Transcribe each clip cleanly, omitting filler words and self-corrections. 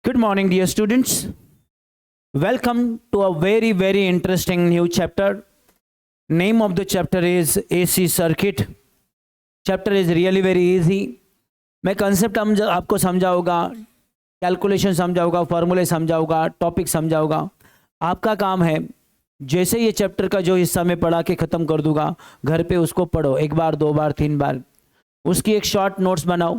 Good morning, dear students. Welcome to a very interesting new chapter. Name of the chapter is AC circuit. Chapter is really very easy. मैं concept आपको समझाऊंगा, calculation समझाऊंगा, फॉर्मूले समझाऊंगा, topic समझाऊंगा. आपका काम है जैसे ये चैप्टर का जो हिस्सा मैं पढ़ा के ख़त्म कर दूंगा, घर पे उसको पढ़ो 1 बार 2 बार 3 बार. उसकी एक शॉर्ट नोट्स बनाओ.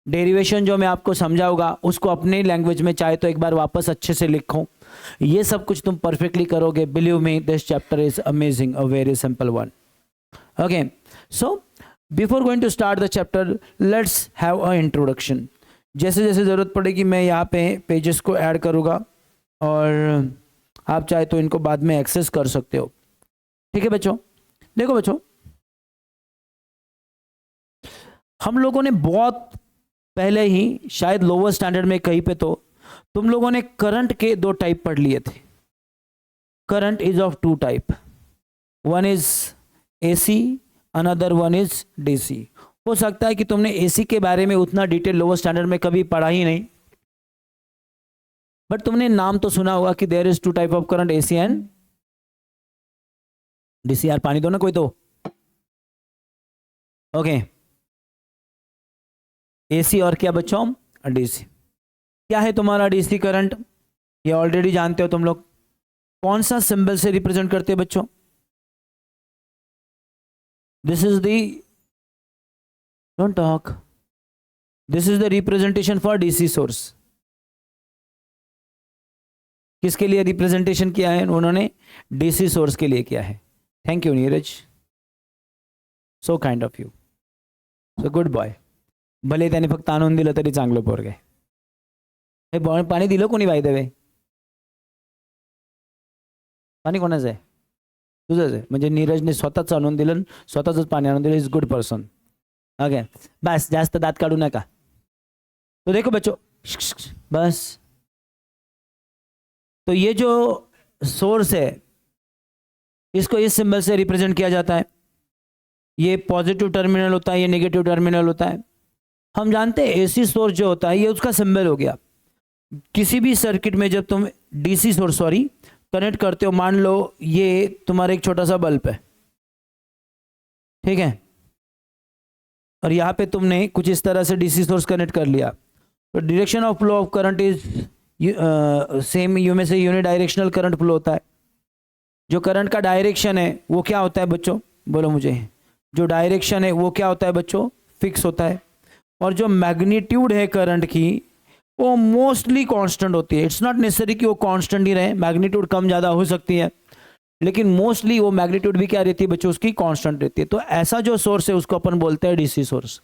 डेरिवेशन जो मैं आपको समझाऊंगा उसको अपनी लैंग्वेज में चाहे तो एक बार वापस अच्छे से लिखो. ये सब कुछ तुम परफेक्टली करोगे. Believe me, this chapter is amazing, a very simple one. Okay, so before going to start the chapter, let's have a introduction. जैसे जैसे ज़रूरत पड़ेगी मैं यहाँ पे पेजेस को ऐड करूँगा और आप चाहे तो इनको बाद में एक्सेस कर सकते हो. ठीक है बच्चों? देखो बच्चों, हम लोगों ने बहुत पहले ही शायद लोअर स्टैंडर्ड में कहीं पे तो तुम लोगों ने करंट के 2 टाइप पढ़ लिए थे. Current is of 2 type. One is AC, another one is DC. हो सकता है कि तुमने एसी के बारे में उतना डिटेल लोअर स्टैंडर्ड में कभी पढ़ा ही नहीं, बट तुमने नाम तो सुना होगा कि there is 2 type of current, AC and DC. यार पानी दो ना कोई तो. ओके, एसी और क्या बच्चों? डीसी. क्या है तुम्हारा डीसी करंट? ये ऑलरेडी जानते हो तुम लोग. कौन सा सिंबल से रिप्रेजेंट करते हैं बच्चों? This is the, don't talk, this is the representation for DC source. किसके लिए रिप्रेजेंटेशन किया है उन्होंने? डीसी सोर्स के लिए किया है. Thank you Neeraj, so kind of you, so good boy. भले त्याने फक्त आणून दिलं तरी चांगलं पोरग आहे. हे पाणी दिलं कोणी बाय द वे? पाणी कोणाचं आहे? तुझंच आहे. म्हणजे नीरजने स्वतःच आणून दिलं, स्वतःच पाणी आणून दिलं. Is good person. ओके, बस जास्त दात काढू नका. तो देखो बच्चों, बस. तो ये जो सोर्स है इसको इस सिंबल से रिप्रेजेंट किया जाता है. ये पॉजिटिव टर्मिनल होता है, ये नेगेटिव टर्मिनल होता है. हम जानते हैं एसी सोर्स जो होता है ये उसका सिंबल हो गया. किसी भी सर्किट में जब तुम डीसी सोर्स कनेक्ट करते हो, मान लो ये तुम्हारा एक छोटा सा बल्ब है, ठीक है, और यहाँ पे तुमने कुछ इस तरह से डीसी सोर्स कनेक्ट कर लिया, तो direction of flow of current is same. You में से यूनिडायरेक्शनल करंट फ्लो होता है. जो करंट का डायरेक्शन है वो क्या होता है बच्चों? बोलो मुझे. जो डायरेक्शन है वो क्या होता है बच्चों? फिक्स होता है. और जो मैग्नीट्यूड है करंट की वो मोस्टली कांस्टेंट होती है. इट्स नॉट नेसेसरी कि वो कांस्टेंट ही रहे, मैग्नीट्यूड कम ज़्यादा हो सकती है, लेकिन मोस्टली वो मैग्नीट्यूड भी क्या रहती है बच्चों? उसकी कांस्टेंट रहती है. तो ऐसा जो सोर्स है उसको अपन बोलते हैं डीसी सोर्स.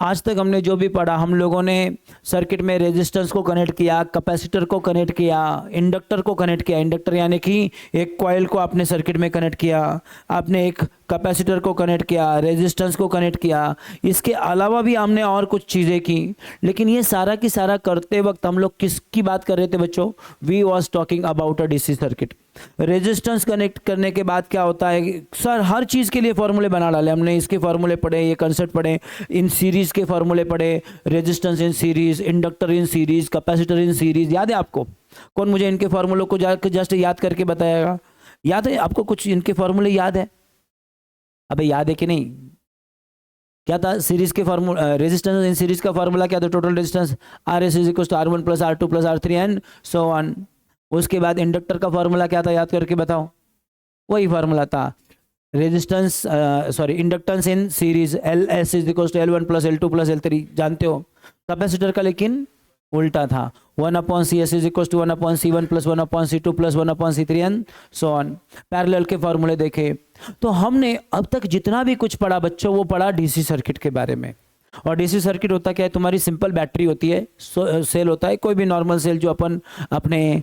आज तक हमने जो भी पढ़ा, हम लोगों ने सर्किट में रेजिस्टेंस को कनेक्ट किया, कैपेसिटर को कनेक्ट किया, इंडक्टर को कनेक्ट किया. इंडक्टर यानी कि एक कॉइल को आपने सर्किट में कनेक्ट किया, आपने एक कैपेसिटर को कनेक्ट किया, रेजिस्टेंस को कनेक्ट किया. इसके अलावा भी हमने और कुछ चीज़ें की, लेकिन ये सारा की सारा करते वक्त हम लोग किसकी बात कर रहे थे बच्चों? We was talking about a DC circuit. Resistance connect करने के बाद क्या होता है सर? हर चीज़ के लिए फॉर्मूले बना डाले हमने. इसके फॉर्मूले पढ़े, ये कंसेप्ट पढ़े, इन सीरीज़ के फॉर्मूले पढ़े, resistance in series, inductor in series, capacitor in series. याद है आपको? कौन मुझे इनके फॉर्मूलों को जस्ट याद करके बताएगा? याद है आपको? कुछ इनके फॉर्मूले याद है? अबे याद है कि नहीं? क्या था सीरीज के फॉर्मूला? रेजिस्टेंस इन सीरीज का फॉर्मूला क्या था? Total resistance R S is equal to R1 plus R2 plus R3 and so on. उसके बाद इंडक्टर का फॉर्मूला क्या था? याद करके बताओ. वही फॉर्मूला था, resistance inductance in series LS is equal to L1 plus L2 plus L3. जानते हो? कैपेसिटर का लेकिन उल्टा था, 1/CS is equal to 1/C1 plus 1/C2 plus 1/C3 and so on. Parallel के फॉर्मूले देखे. तो हमने अब तक जितना भी कुछ पढ़ा बच्चों वो पढ़ा डीसी सर्किट के बारे में. और डीसी सर्किट होता क्या है? तुम्हारी सिंपल बैटरी होती है, सेल होता है, कोई भी नॉर्मल सेल जो अपन अपने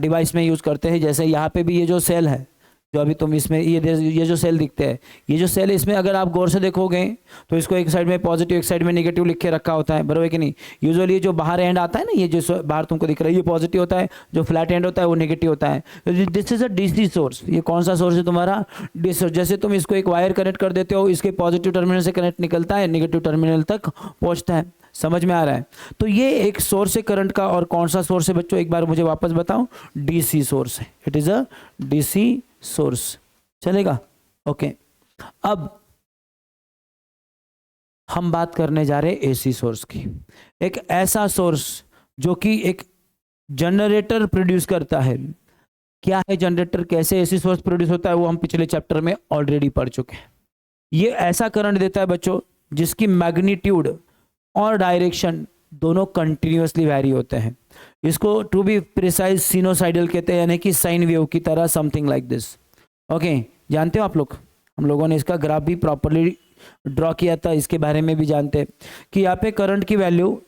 डिवाइस में यूज़ करते हैं. जैसे यहाँ पे भी ये जो सेल है, जो अभी तुम इसमें ये जो सेल दिखते हैं, ये जो सेल है, इसमें अगर आप गौर से देखोगे तो इसको एक साइड में पॉजिटिव एक साइड में नेगेटिव लिख के रखा होता है, बराबर कि नहीं? यूजुअली जो बाहर एंड आता है ना, ये जो बाहर तुमको दिख रहा है ये पॉजिटिव होता है, जो फ्लैट एंड होता है वो नेगेटिव होता है. This is a DC source. ये कौन सा सोर्स है तुम्हारा? DC source. जैसे तुम इसको एक वायर कनेक्ट कर देते हो, इसके पॉजिटिव टर्मिनल से कनेक्ट निकलता है, नेगेटिव टर्मिनल तक पहुँचता है. समझ में आ रहा है? तो ये एक सोर्स है करंट का। और कौन सा सोर्स है बच्चों, एक बार मुझे वापस बताओ। डीसी सोर्स है, it is a DC source. चलेगा? ओके। अब हम बात करने जा रहे हैं एसी सोर्स की। एक ऐसा सोर्स जो कि एक जनरेटर प्रोड्यूस करता है। क्या है जनरेटर, कैसे एसी सोर्स प्रोड्यूस होता है, वो हम पिछले चैप्टर में ऑलरेडी पढ़ चुके हैं। ये ऐसा करंट देता है बच्चों जिसकी मैग्नीट्यूड और डायरेक्शन दोनों कंटिन्यूअसली वैरी होते हैं। इसको टू बी प्रिसाइज सिनोसाइडल कहते हैं, यानी कि साइन वेव की तरह, समथिंग लाइक दिस। ओके, जानते हो आप लोग, हम लोगों ने इसका ग्राफ भी प्रॉपरली ड्रॉ किया था, इसके बारे में भी जानते हैं कि यहाँ पे करंट की वैल्यू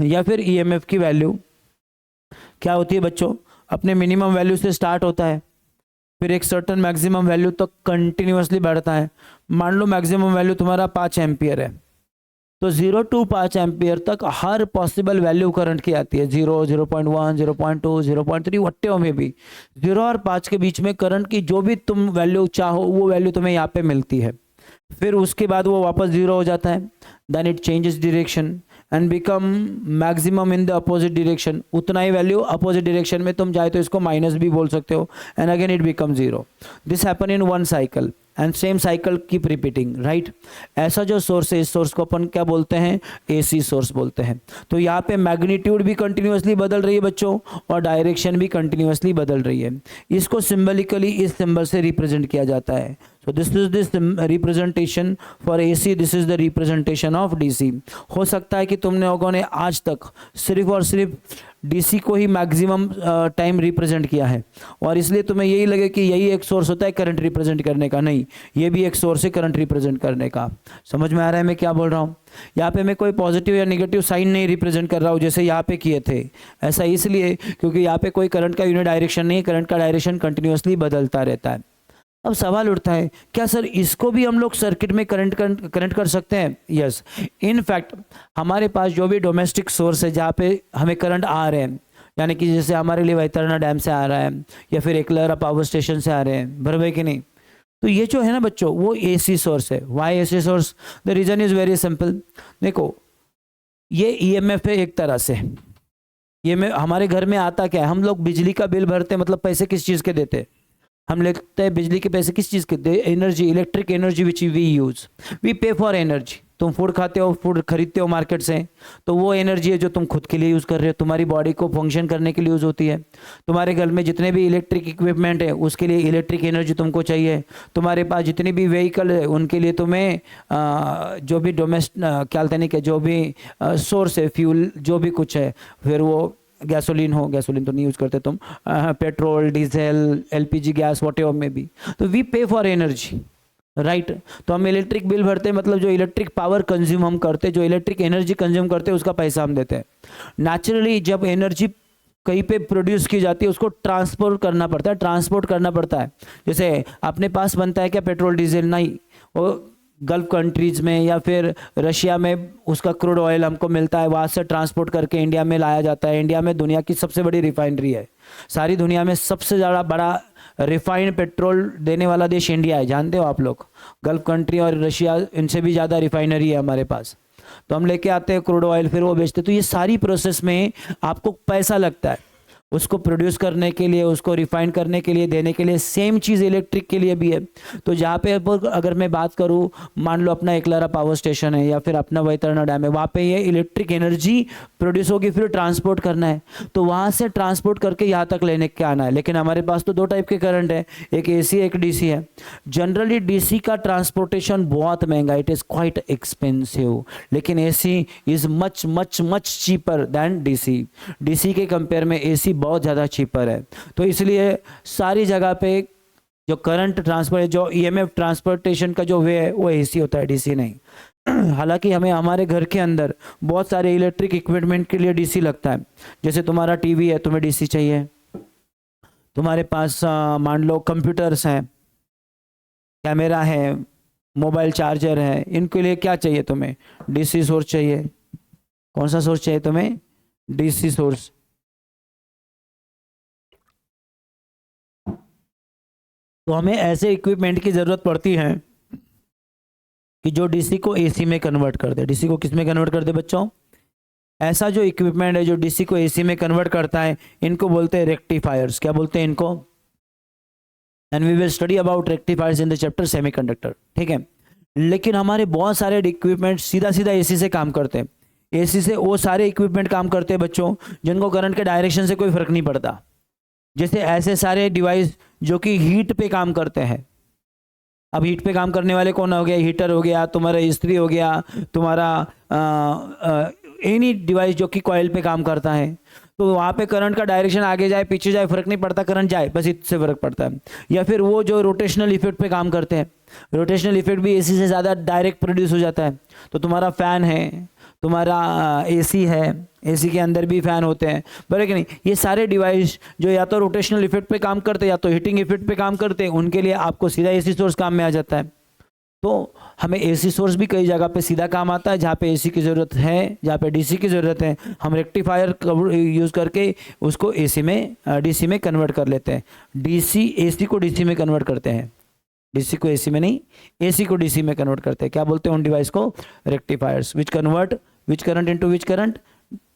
या फिर ईएमएफ की वैल्यू क्या होती है बच्चों, अपने मिनिमम वैल्यू से स्टार्ट होता है, फिर एक सर्टन मैक्सिमम वैल्यू तक कंटिन्यूअसली बढ़ता है। मान लो मैक्सिमम वैल्यू तुम्हारा 5 एम्पियर है, तो 0 to 5 एम्पियर तक हर पॉसिबल वैल्यू करंट की आती है। 0, 0.1, 0.2, 0.3, व्हाटएवर में भी 0 और 5 के बीच में करंट की जो भी तुम वैल्यू चाहो वो वैल्यू तुम्हें यहाँ पे मिलती है। फिर उसके बाद वो वापस 0 हो जाता है, then it changes direction and become maximum in the opposite direction. उतना ही वैल्यू अपोजिट डायरेक्शन में, तुम चाहे तो इसको माइनस भी बोल सकते हो, and again it become 0। This happen in one cycle and same cycle keep repeating, right. ऐसा जो सोर्स है, इस सोर्स को अपन क्या बोलते हैं, एसी सोर्स बोलते हैं। तो यहाँ पे मैग्नीट्यूड भी कंटिन्यूअसली बदल रही है बच्चों, और डायरेक्शन भी कंटिन्यूअसली बदल रही है। इसको सिंबलिकली इस सिंबल से रिप्रेजेंट किया जाता है। So this is this representation for AC, this is the representation of DC। हो सकता है कि तुमने लोगों ने आज तक सिर्फ और सिर्फ DC को ही मैक्सिमम टाइम रिप्रेजेंट किया है, और इसलिए तुम्हें यही लगे कि यही एक सोर्स होता है करंट रिप्रेजेंट करने का। नहीं, ये भी एक सोर्स है करंट रिप्रेजेंट करने का। समझ में आ रहा है मैं क्या बोल रहा हूँ? यहाँ पे मैं कोई पॉजिटिव या नेगेटिव साइन नहीं रिप्रेजेंट कर रहा हूँ जैसे यहाँ पे किए थे। ऐसा इसलिए क्योंकि यहाँ पे कोई करंट का यूनिट डायरेक्शन नहीं, करंट का डायरेक्शन कंटिन्यूअसली बदलता रहता है। अब सवाल उठता है, क्या सर इसको भी हम लोग सर्किट में करंट कर सकते हैं? यस, इनफैक्ट हमारे पास जो भी डोमेस्टिक सोर्स है जहाँ पे हमें करंट आ रहे हैं, यानी कि जैसे हमारे लिए वैतरणा डैम से आ रहा है या फिर एकलहरा पावर स्टेशन से आ रहे हैं, बराबर कि नहीं? तो ये जो है ना बच्चों, वो एसी सोर्स है। Why AC source? The reason is very simple. देखो, ये ईएमएफ है एक तरह से। ये में हमारे घर में आता क्या है, हम लोग बिजली का बिल भरते हैं, मतलब पैसे किस चीज़ के देते हैं, हम लेते हैं बिजली के पैसे किस चीज़ के? Energy, electric energy which we use, we pay for energy. तुम फूड खाते हो, फूड खरीदते हो मार्केट से, तो वो एनर्जी है जो तुम खुद के लिए यूज़ कर रहे हो, तुम्हारी बॉडी को फंक्शन करने के लिए यूज़ होती है। तुम्हारे घर में जितने भी इलेक्ट्रिक इक्विपमेंट है उसके लिए इलेक्ट्रिक एनर्जी तुमको चाहिए। तुम्हारे पास जितने भी व्हीकल है उनके लिए तुम्हें जो भी क्या नहीं कि जो भी सोर्स है, फ्यूल जो भी कुछ है, फिर वो गैसोलीन हो, गैसोलीन तो नहीं यूज़ करते तुम, petrol, diesel, LPG gas, whatever में भी, तो we pay for energy, right. तो हम इलेक्ट्रिक बिल भरते हैं, मतलब जो इलेक्ट्रिक पावर कंज्यूम हम करते हैं, जो इलेक्ट्रिक एनर्जी कंज्यूम करते हैं, उसका पैसा हम देते हैं। नेचुरली जब एनर्जी कहीं पे प्रोड्यूस की जाती है उसको ट्रांसपोर्ट करना पड़ता है। जैसे अपने पास बनता है क्या पेट्रोल डीजल? नहीं, वो गल्फ कंट्रीज में या फिर रशिया में उसका क्रूड ऑयल हमको मिलता है, वहाँ से ट्रांसपोर्ट करके इंडिया में लाया जाता है। इंडिया में दुनिया की सबसे बड़ी रिफाइनरी है, सारी दुनिया में सबसे ज़्यादा बड़ा रिफाइंड पेट्रोल देने वाला देश इंडिया है, जानते हो आप लोग। गल्फ कंट्री और रशिया, इनसे भी ज़्यादा रिफाइनरी है हमारे पास। तो हम लेके आते हैं क्रूड ऑयल, फिर वो बेचते। तो ये सारी प्रोसेस में आपको पैसा लगता है, उसको प्रोड्यूस करने के लिए, उसको रिफाइन करने के लिए, देने के लिए। सेम चीज़ इलेक्ट्रिक के लिए भी है। तो जहाँ पे अगर मैं बात करूँ, मान लो अपना एकलहरा पावर स्टेशन है या फिर अपना वैतरणा डैम है, वहाँ पे ये इलेक्ट्रिक एनर्जी प्रोड्यूस होगी, फिर ट्रांसपोर्ट करना है, तो वहाँ से ट्रांसपोर्ट करके यहाँ तक लेने के आना है। लेकिन हमारे पास तो दो टाइप के करंट है, एक एसी एक डीसी है। जनरली डीसी का ट्रांसपोर्टेशन बहुत महंगा, इट इज़ क्वाइट एक्सपेंसिव, लेकिन AC is much much much cheaper then DC. DC के कंपेयर में एसी बहुत ज़्यादा चीपर है। तो इसलिए सारी जगह पे जो करंट ट्रांसफर, जो ईएमएफ ट्रांसपोर्टेशन का जो वे है वो एसी होता है, डीसी नहीं। हालांकि हमें हमारे घर के अंदर बहुत सारे इलेक्ट्रिक इक्विपमेंट के लिए डीसी लगता है। जैसे तुम्हारा टीवी है, तुम्हें डीसी चाहिए। तुम्हारे पास मान लो कंप्यूटर्स हैं, कैमरा है, मोबाइल चार्जर है, इनके लिए क्या चाहिए तुम्हें? डीसी सोर्स चाहिए। कौन सा सोर्स चाहिए तुम्हें? DC source. तो हमें ऐसे इक्विपमेंट की ज़रूरत पड़ती है कि जो डीसी को एसी में कन्वर्ट कर दे। डीसी को किस में कन्वर्ट कर दे बच्चों? ऐसा जो इक्विपमेंट है जो डीसी को एसी में कन्वर्ट करता है, इनको बोलते हैं रेक्टिफायर्स। क्या बोलते हैं इनको? And we will study about rectifiers in the chapter semiconductor, ठीक है। लेकिन हमारे बहुत सारे इक्विपमेंट सीधा सीधा एसी से काम करते हैं। एसी से वो सारे इक्विपमेंट काम करते हैं बच्चों जिनको करंट के डायरेक्शन से कोई फर्क नहीं पड़ता। जैसे ऐसे सारे डिवाइस जो कि हीट पे काम करते हैं। अब हीट पे काम करने वाले कौन हो गया? हीटर हो गया, तुम्हारा इस्त्री हो गया, तुम्हारा एनी डिवाइस जो कि कॉइल पे काम करता है। तो वहाँ पे करंट का डायरेक्शन आगे जाए पीछे जाए फर्क नहीं पड़ता, करंट जाए बस इससे फर्क पड़ता है। या फिर वो जो रोटेशनल इफेक्ट पे काम करते हैं, रोटेशनल इफेक्ट भी एसी से ज़्यादा डायरेक्ट प्रोड्यूस हो जाता है। तो तुम्हारा फैन है, तुम्हारा एसी है, एसी के अंदर भी फैन होते हैं, बराबर कि नहीं? ये सारे डिवाइस जो या तो रोटेशनल इफेक्ट पे काम करते हैं या तो हीटिंग इफेक्ट पे काम करते हैं, उनके लिए आपको सीधा एसी सोर्स काम में आ जाता है। तो हमें एसी सोर्स भी कई जगह पे सीधा काम आता है, जहाँ पे एसी की ज़रूरत है, जहाँ पे डीसी की ज़रूरत है, हम रेक्टिफायर यूज़ करके उसको एसी में डीसी में कन्वर्ट कर लेते हैं। डीसी एसी को डीसी में कन्वर्ट करते हैं, डीसी को एसी में नहीं, एसी को डीसी में कन्वर्ट करते हैं। क्या बोलते हैं उन डिवाइस को? Rectifiers, which convert which current into which current?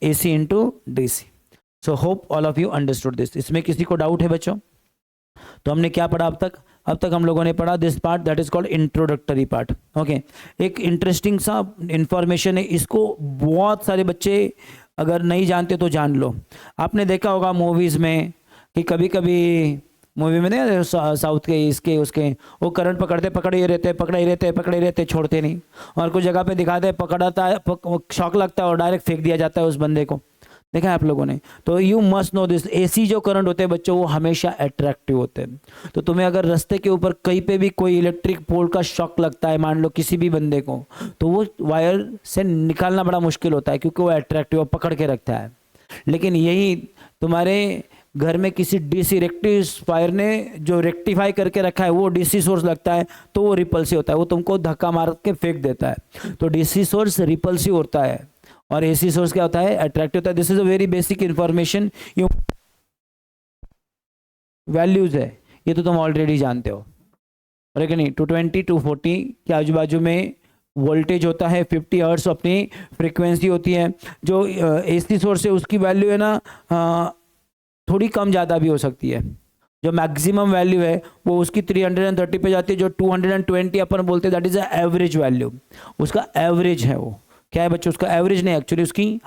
AC into DC. So hope all of you understood this. इसमें किसी को डाउट है बच्चों? तो हमने क्या पढ़ा अब तक? अब तक हम लोगों ने पढ़ा this part that is called introductory part. Okay, एक इंटरेस्टिंग सा इंफॉर्मेशन है, इसको बहुत सारे बच्चे अगर नहीं जानते तो जान लो। आपने देखा होगा मूवीज़ में कि कभी कभी मूवी में नहीं, साउथ के इसके उसके वो करंट पकड़े ही रहते छोड़ते नहीं। और कुछ जगह पे दिखाते हैं पकड़ाता है, शॉक लगता है और डायरेक्ट फेंक दिया जाता है उस बंदे को। देखा है आप लोगों ने? तो you must know this, AC जो करंट होते हैं बच्चों वो हमेशा अट्रैक्टिव होते हैं। तो तुम्हें अगर रास्ते के ऊपर कहीं पे भी कोई इलेक्ट्रिक पोल का शॉक लगता है, मान लो किसी भी बंदे को, तो वो वायर से निकालना बड़ा मुश्किल होता है क्योंकि वो अट्रैक्टिव पकड़ के रखता है। लेकिन यही तुम्हारे घर में किसी डीसी रेक्टिफायर ने जो रेक्टिफाई करके रखा है वो डीसी सोर्स लगता है तो वो रिपल्सिव होता है, वो तुमको धक्का मार के फेंक देता है। तो डीसी सोर्स रिपल्सिव होता है और एसी सोर्स क्या होता है? अट्रैक्टिव होता है। This is a very basic information. ये वैल्यूज है, ये तो तुम ऑलरेडी जानते हो, और कि नहीं? 220 240 के आजू बाजू में वोल्टेज होता है, 50 हर्ट्ज अपनी फ्रीक्वेंसी होती है। जो एसी सोर्स है उसकी वैल्यू है ना थोड़ी कम ज़्यादा भी हो सकती है। जो मैक्सिमम वैल्यू है वो उसकी 330 पे जाती है। जो 220 अपन बोलते हैं दैट इज एवरेज वैल्यू, उसका एवरेज है। वो क्या है बच्चों? उसका एवरेज नहीं, एक्चुअली उसकी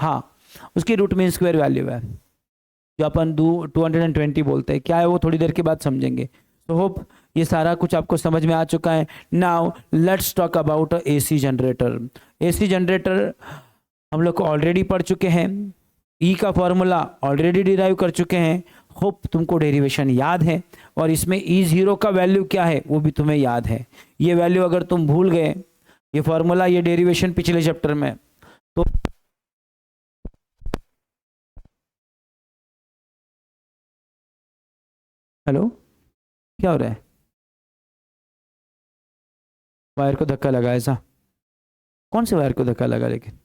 उसकी रूट मीन स्क्वायर वैल्यू है जो अपन 220 बोलते हैं। क्या है वो थोड़ी देर के बाद समझेंगे। तो होप ये सारा कुछ आपको समझ में आ चुका है। Now let's talk about AC generator. AC generator हम लोग को ऑलरेडी पढ़ चुके हैं, ई का फॉर्मूला ऑलरेडी डिराइव कर चुके हैं। होप तुमको डेरिवेशन याद है और इसमें E0 का वैल्यू क्या है वो भी तुम्हें याद है। ये वैल्यू अगर तुम भूल गए, ये फॉर्मूला ये डेरिवेशन पिछले चैप्टर में, तो हेलो क्या हो रहा है? वायर को धक्का लगा ऐसा? कौन से वायर को धक्का लगा? लेकिन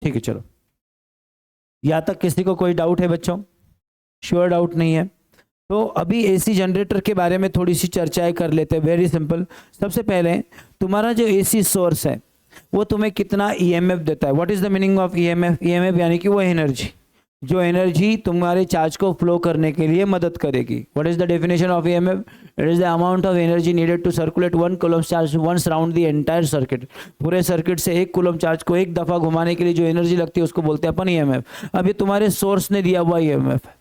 ठीक है चलो, यहाँ तक किसी को कोई डाउट है बच्चों? श्योर डाउट नहीं है। तो अभी एसी जनरेटर के बारे में थोड़ी सी चर्चाएं कर लेते हैं। Very simple. सबसे पहले तुम्हारा जो एसी सोर्स है वो तुम्हें कितना ईएमएफ देता है? What is the meaning of EMF? EMF यानी कि वो एनर्जी, जो एनर्जी तुम्हारे चार्ज को फ्लो करने के लिए मदद करेगी। What is the definition of EMF? It is the amount of energy needed to circulate 1 coulomb charge once round the entire circuit. पूरे सर्किट से 1 कूलम चार्ज को एक दफा घुमाने के लिए जो एनर्जी लगती है उसको बोलते हैं अपन ईएमएफ। अब ये तुम्हारे सोर्स ने दिया हुआ ईएमएफ है,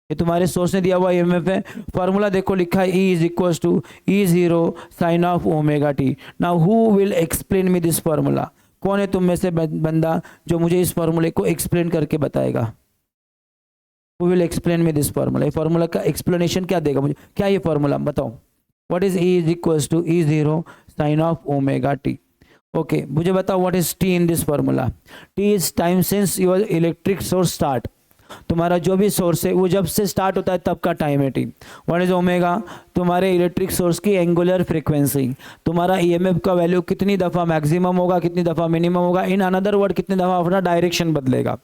ये तुम्हारे सोर्स ने दिया हुआ ईएमएफ है। फॉर्मूला देखो लिखा है E is equal to E0 sine of omega t. Now who will explain me this formula? कौन है तुम में से बंदा जो मुझे इस फॉर्मूले को एक्सप्लेन करके बताएगा? Who will explain me this formula? ये फॉर्मूला का एक्सप्लेनेशन क्या देगा मुझे? क्या ये फॉर्मूला बताओ? What is E is equals to E0 sin of omega t? Okay, मुझे बताओ what is T in this formula? T is time since your electric source start. तुम्हारा जो भी सोर्स है वो जब से स्टार्ट होता है तब का टाइम है T। What is omega? तुम्हारे इलेक्ट्रिक सोर्स की एंगुलर फ्रीक्वेंसी, तुम्हारा ईएमएफ का वैल्यू कितनी दफ़ा मैक्सिमम होगा, कितनी दफ़ा मिनिमम होगा, इन अनदर वर्ड कितनी दफ़ा अपना डायरेक्शन बदलेगा।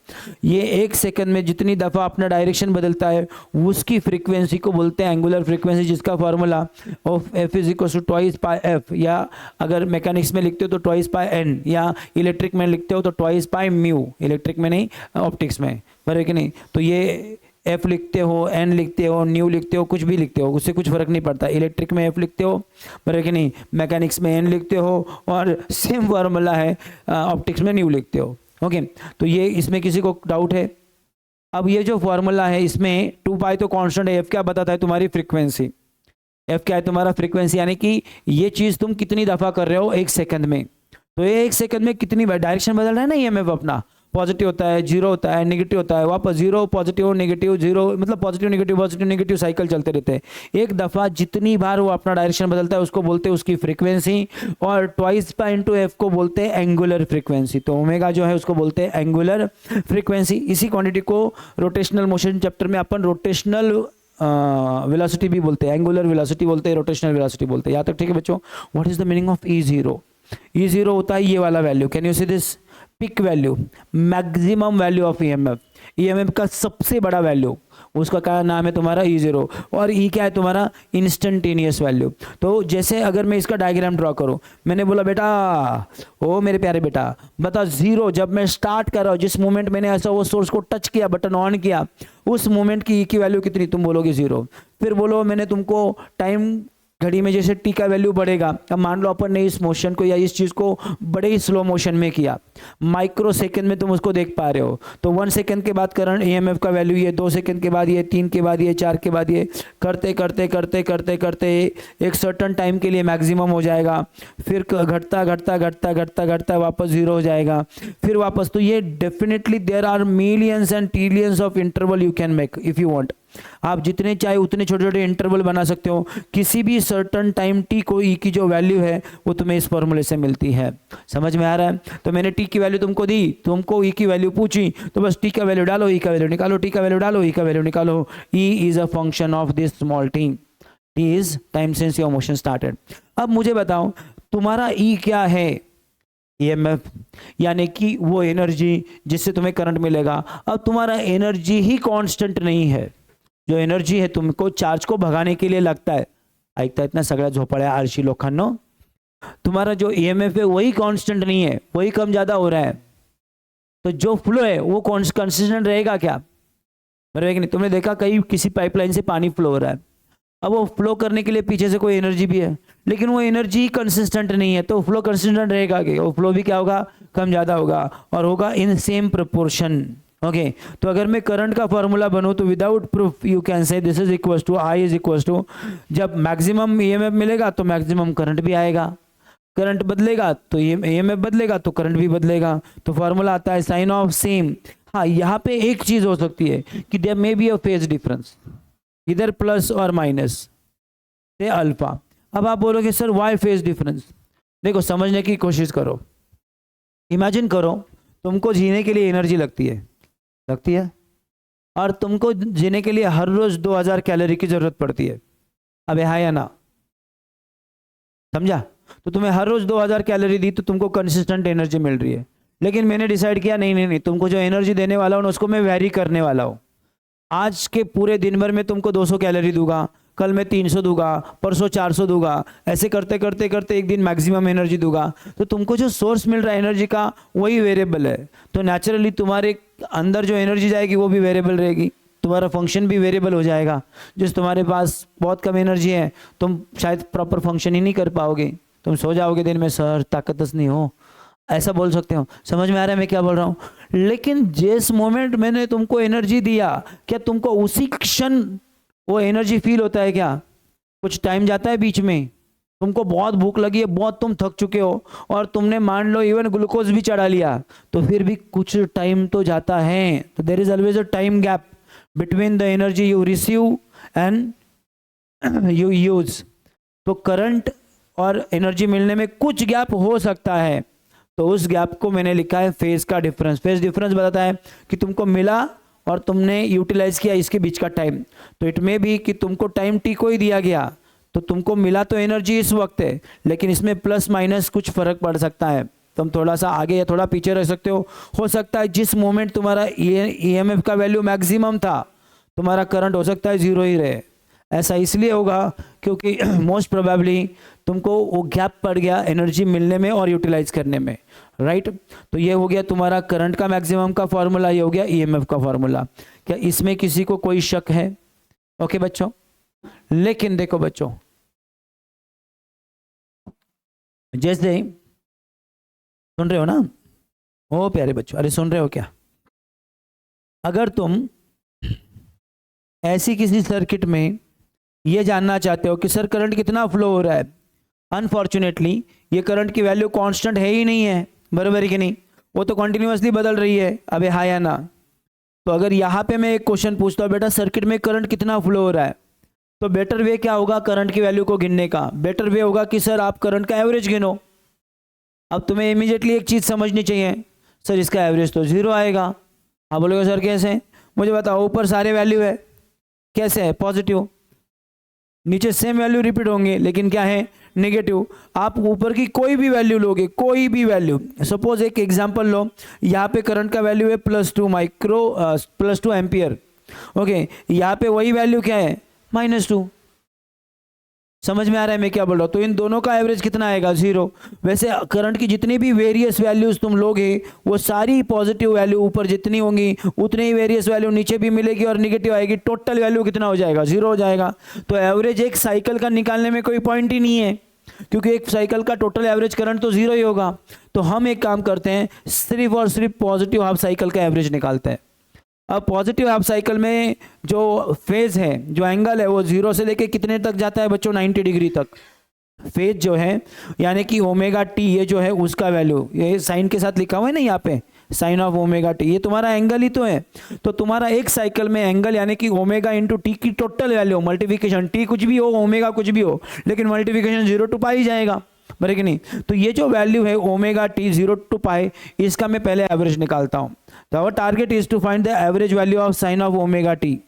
ये 1 सेकंड में जितनी दफ़ा अपना डायरेक्शन बदलता है उसकी फ्रीक्वेंसी को बोलते हैं एंगुलर फ्रीक्वेंसी, जिसका formula of f is equal to twice pi f, या अगर मैकेनिक्स में लिखते हो तो ट्वाइस पाई एन, या इलेक्ट्रिक में लिखते हो तो ट्वाइस पाई म्यू, इलेक्ट्रिक में नहीं ऑप्टिक्स में, बराबर कि नहीं। तो ये एफ लिखते हो, एन लिखते हो, न्यू लिखते हो, कुछ भी लिखते हो, उससे कुछ फर्क नहीं पड़ता। इलेक्ट्रिक में एफ लिखते हो, बराबर कि नहीं, मैकेनिक्स में एन लिखते हो, और सेम फार्मूला है ऑप्टिक्स में न्यू लिखते हो। ओके, तो ये इसमें किसी को डाउट है? अब ये जो फॉर्मूला है इसमें 2 पाई तो कांस्टेंट है, एफ क्या बताता है तुम्हारी फ्रीक्वेंसी, एफ क्या है तुम्हारा फ्रीक्वेंसी, यानी कि ये चीज़ तुम कितनी दफ़ा कर रहे हो 1 सेकंड में। तो ये 1 सेकंड में कितनी बार डायरेक्शन बदल रहा है ना ईएमएफ अपना, पॉजिटिव होता है, जीरो होता है, नेगेटिव होता है, वापस जीरो, पॉजिटिव नेगेटिव जीरो, मतलब पॉजिटिव नेगेटिव साइकिल चलते रहते हैं। एक दफ़ा जितनी बार वो अपना डायरेक्शन बदलता है उसको बोलते हैं उसकी फ्रीक्वेंसी, और ट्वाइस पाई इंटू एफ को बोलते हैं एंगुलर फ्रीक्वेंसी। तो ओमेगा जो है उसको बोलते हैं एंगुलर फ्रीक्वेंसी। इसी क्वांटिटी को रोटेशनल मोशन चैप्टर में अपन रोटेशनल वेलोसिटी भी बोलते हैं, एंगुलर वेलोसिटी बोलते हैं, रोटेशनल वेलोसिटी बोलते हैं। यहाँ तक ठीक है बच्चों? What is the meaning of E0? E0 होता है ये वाला value, can you see this, peak value, maximum value of EMF, EMF का सबसे बड़ा वैल्यू, उसका क्या नाम है तुम्हारा E0, और E क्या है तुम्हारा इंस्टेंटेनियस वैल्यू। तो जैसे अगर मैं इसका डायग्राम ड्रॉ करूं, मैंने बोला बेटा, ओ मेरे प्यारे बेटा बता, जीरो जब मैं स्टार्ट कर रहा हूं, जिस मोमेंट मैंने ऐसा वो सोर्स को टच किया, बटन ऑन किया, उस मोमेंट की E की वैल्यू कितनी, तुम बोलोगे 0। फिर बोलो मैंने तुमको टाइम घड़ी में जैसे टी का वैल्यू बढ़ेगा, अब मान लो अपन ने इस मोशन को या इस चीज़ को बड़े ही स्लो मोशन में किया, माइक्रो सेकेंड में तुम उसको देख पा रहे हो, तो 1 सेकेंड के बाद करंट ईएमएफ का वैल्यू ये, 2 सेकेंड के बाद ये, 3 के बाद ये, 4 के बाद ये, करते करते करते करते करते एक सर्टन टाइम के लिए मैक्सिमम हो जाएगा, फिर घटता घटता घटता घटता घटता वापस 0 हो जाएगा, फिर वापस। तो ये definitely there are millions and trillions of interval you can make if you want. आप जितने चाहे उतने छोटे छोटे इंटरवल बना सकते हो, किसी भी सर्टन टाइम टी को ई की जो वैल्यू है वो तुम्हें इस फॉर्मूले से मिलती है। समझ में आ रहा है? तो मैंने टी की वैल्यू तुमको दी, तुमको ई की वैल्यू पूछी, तो बस टी का वैल्यू डालो, ई का वैल्यू निकालो, टी का वैल्यू डालो, ई का वैल्यू निकालो। E is a function of this small T, T is time since your motion started. अब मुझे बताओ तुम्हारा ई क्या है? ईएमएफ, यानी कि वो एनर्जी जिससे तुम्हें करंट मिलेगा। अब तुम्हारा एनर्जी ही कांस्टेंट नहीं है, जो एनर्जी है तुमको चार्ज को भगाने के लिए लगता है, ऐकता इतना सगळ्या झोपड्या आळशी लोकांनो, तुम्हारा जो ईएमएफ है वही कांस्टेंट नहीं है, वही कम ज्यादा हो रहा है। तो जो फ्लो है वो कंसिस्टेंट रहेगा क्या? बराबर कि नहीं? तुमने देखा कहीं किसी पाइपलाइन से पानी फ्लो हो रहा है, अब वो फ्लो करने के लिए पीछे से कोई एनर्जी भी है, लेकिन वो एनर्जी कंसिस्टेंट नहीं है, तो फ्लो कंसिस्टेंट रहेगा क्या? वो फ्लो भी क्या होगा? कम ज्यादा होगा, और होगा इन सेम प्रोपोर्शन। ओके, तो अगर मैं करंट का फॉर्मूला बनूं तो without proof you can say this is equal to I is equal to, जब मैक्सिमम ईएमएफ मिलेगा तो मैक्सिमम करंट भी आएगा, करंट बदलेगा तो ईएमएफ बदलेगा तो करंट भी बदलेगा। तो फॉर्मूला आता है साइन ऑफ सेम। हाँ, यहाँ पे एक चीज हो सकती है कि there may be a phase difference, इधर प्लस और माइनस से अल्फा। अब आप बोलोगे सर वाई फेज डिफरेंस? देखो समझने की कोशिश करो, इमेजिन करो तुमको जीने के लिए एनर्जी लगती है और तुमको जीने के लिए हर रोज 2000 कैलोरी की जरूरत पड़ती है। अब है या ना? समझा? तो तुम्हें हर रोज 2000 कैलोरी दी तो तुमको कंसिस्टेंट एनर्जी मिल रही है, लेकिन मैंने डिसाइड किया नहीं, तुमको जो एनर्जी देने वाला हूं उसको मैं वेरी करने वाला हूं। आज के पूरे दिन भर में तुमको 200 कैलोरी दूंगा, कल मैं 300 दूंगा, परसों 400 दूंगा, ऐसे करते करते करते एक दिन मैक्सिमम एनर्जी दूंगा। तो तुमको जो सोर्स मिल रहा है एनर्जी का वही वेरिएबल है, तो नेचुरली तुम्हारे अंदर जो एनर्जी जाएगी वो भी वेरिएबल रहेगी, तुम्हारा फंक्शन भी वेरिएबल हो जाएगा। जिस तुम्हारे पास बहुत कम एनर्जी है तुम शायद प्रॉपर फंक्शन ही नहीं कर पाओगे, तुम सो जाओगे दिन में, सर ताकतस नहीं हो, ऐसा बोल सकते हो। समझ में आ रहा है मैं क्या बोल रहा हूँ? लेकिन जिस मोमेंट मैंने तुमको एनर्जी दिया, क्या तुमको उसी क्षण वो एनर्जी फील होता है क्या? कुछ टाइम जाता है बीच में, तुमको बहुत भूख लगी है, बहुत तुम थक चुके हो और तुमने मान लो इवन ग्लूकोज भी चढ़ा लिया, तो फिर भी कुछ टाइम तो जाता है। तो there is always a time gap between the energy you receive and you use. तो करंट और एनर्जी मिलने में कुछ गैप हो सकता है, तो उस गैप को मैंने लिखा है फेज का डिफरेंस। फेज डिफरेंस बताता है कि तुमको मिला और तुमने यूटिलाइज किया इसके बीच का टाइम। तो इट में भी कि तुमको टाइम टी को ही दिया गया, तो तुमको मिला तो एनर्जी इस वक्त है, लेकिन इसमें प्लस माइनस कुछ फर्क पड़ सकता है। तुम थोड़ा सा आगे या थोड़ा पीछे रह सकते हो सकता है जिस मोमेंट तुम्हारा ईएमएफ का वैल्यू मैक्सिमम था, तुम्हारा करंट हो सकता है जीरो ही रहे। ऐसा इसलिए होगा क्योंकि मोस्ट प्रोबेबली तुमको वो गैप पड़ गया एनर्जी मिलने में और यूटिलाइज करने में, राइट। तो ये हो गया तुम्हारा करंट का मैक्सिमम का फॉर्मूला, ये हो गया ईएमएफ का फॉर्मूला। क्या इसमें किसी को कोई शक है? ओके बच्चों, लेकिन देखो बच्चों, जैसे सुन रहे हो ना? ओ प्यारे बच्चों, अरे सुन रहे हो क्या? अगर तुम ऐसी किसी सर्किट में ये जानना चाहते हो कि सर करंट कितना फ्लो हो रहा है, अनफॉर्चुनेटली ये करंट की वैल्यू कांस्टेंट है ही नहीं है, बराबर है कि नहीं? वो तो कंटिन्यूअसली बदल रही है, अबे हाँ या ना? तो अगर यहाँ पे मैं एक क्वेश्चन पूछता हूँ, बेटा सर्किट में करंट कितना फ्लो हो रहा है, तो बेटर वे क्या होगा करंट की वैल्यू को गिनने का? बेटर वे होगा कि सर आप करंट का एवरेज गिनो। अब तुम्हें इमीडिएटली एक चीज़ समझनी चाहिए, सर इसका एवरेज तो जीरो आएगा। आप बोलोगे सर कैसे? मुझे बताओ, ऊपर सारे वैल्यू है, कैसे है? पॉजिटिव। नीचे सेम वैल्यू रिपीट होंगे, लेकिन क्या है? नेगेटिव। आप ऊपर की कोई भी वैल्यू लोगे, कोई भी वैल्यू, सपोज एक एग्जांपल लो, यहाँ पे करंट का वैल्यू है +2 एम्पियर, ओके, यहाँ पे वही वैल्यू क्या है? -2। समझ में आ रहा है मैं क्या बोल रहा हूँ? तो इन दोनों का एवरेज कितना आएगा? जीरो। वैसे करंट की जितनी भी वेरियस वैल्यूज तुम लोगे, वो सारी पॉजिटिव वैल्यू ऊपर जितनी होंगी उतनी ही वेरियस वैल्यू नीचे भी मिलेगी और निगेटिव आएगी। टोटल वैल्यू कितना हो जाएगा? जीरो हो जाएगा। तो एवरेज एक साइकिल का निकालने में कोई पॉइंट ही नहीं है, क्योंकि एक साइकिल का टोटल एवरेज करंट तो जीरो ही होगा। तो हम एक काम करते हैं, सिर्फ और सिर्फ पॉजिटिव हाफ साइकिल का एवरेज निकालते हैं। अब पॉजिटिव हाफ साइकिल में जो फेज है, जो एंगल है, वो जीरो से लेके कितने तक जाता है बच्चों? 90 डिग्री तक। फेज जो है यानी कि ओमेगा टी, ये जो है उसका वैल्यू, ये साइन के साथ लिखा हुआ है ना यहाँ पे, साइन ऑफ ओमेगा टी, ये तुम्हारा एंगल ही तो है। तो तुम्हारा एक साइकिल में एंगल यानी कि ओमेगा इंटू टी की टोटल वैल्यू, मल्टीप्लिकेशन, टी कुछ भी हो, ओमेगा कुछ भी हो, लेकिन मल्टीप्लिकेशन 0 to पाई जाएगा, बराबर कि नहीं? तो ये जो वैल्यू है ओमेगा टी 0 to पाई, इसका मैं पहले एवरेज निकालता हूँ। तो our target is to find the average value of sine of omega t.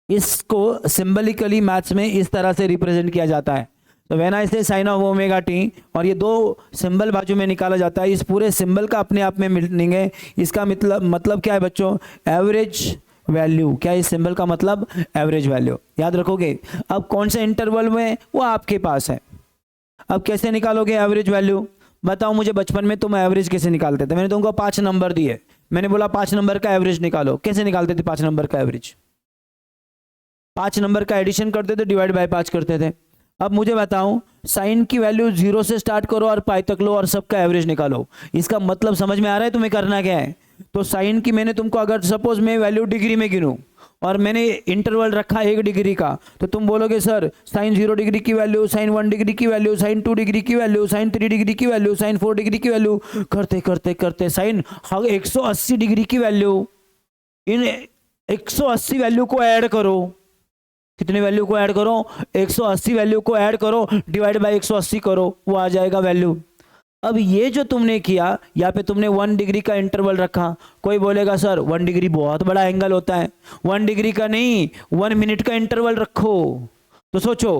इसको सिंबलिकली मैथ्स में इस तरह से रिप्रेजेंट किया जाता है। तो व्हेन आई से साइन ऑफ ओमेगा टी, और ये दो सिंबल बाजू में निकाला जाता है, इस पूरे सिंबल का अपने आप में मीनिंग है। इसका मतलब क्या है बच्चों? Average value. क्या इस सिंबल का मतलब? Average value. याद रखोगे। अब कौन से इंटरवल में, वो आपके पास है। अब कैसे निकालोगे एवरेज वैल्यू? बताओ मुझे, बचपन में तुम एवरेज कैसे निकालते थे? मैंने तुमको 5 नंबर दिए, मैंने बोला 5 नंबर का एवरेज निकालो। कैसे निकालते थे 5 नंबर का एवरेज? 5 नंबर का एडिशन करते थे, डिवाइड बाय 5 करते थे। अब मुझे बताओ, साइन की वैल्यू 0 से स्टार्ट करो और पाई तक लो और सबका एवरेज निकालो। इसका मतलब समझ में आ रहा है तुम्हें करना क्या है? तो साइन की मैंने तुमको, अगर सपोज मैं वैल्यू डिग्री में गिनूं और मैंने इंटरवल रखा 1 डिग्री का, तो तुम बोलोगे सर साइन 0 डिग्री की वैल्यू, साइन 1 डिग्री की वैल्यू, साइन 2 डिग्री की वैल्यू, साइन 3 डिग्री की वैल्यू, साइन 4 डिग्री की वैल्यू, करते करते करते साइन 180 डिग्री की वैल्यू। इन 180 वैल्यू को ऐड करो। कितने वैल्यू को ऐड करो? 180 वैल्यू को ऐड करो, डिवाइड बाय 180 करो, वो आ जाएगा वैल्यू। अब ये जो तुमने किया, यहाँ पे तुमने 1 डिग्री का इंटरवल रखा। कोई बोलेगा सर 1 डिग्री बहुत बड़ा एंगल होता है। 1 डिग्री का नहीं, 1 मिनट का इंटरवल रखो। तो सोचो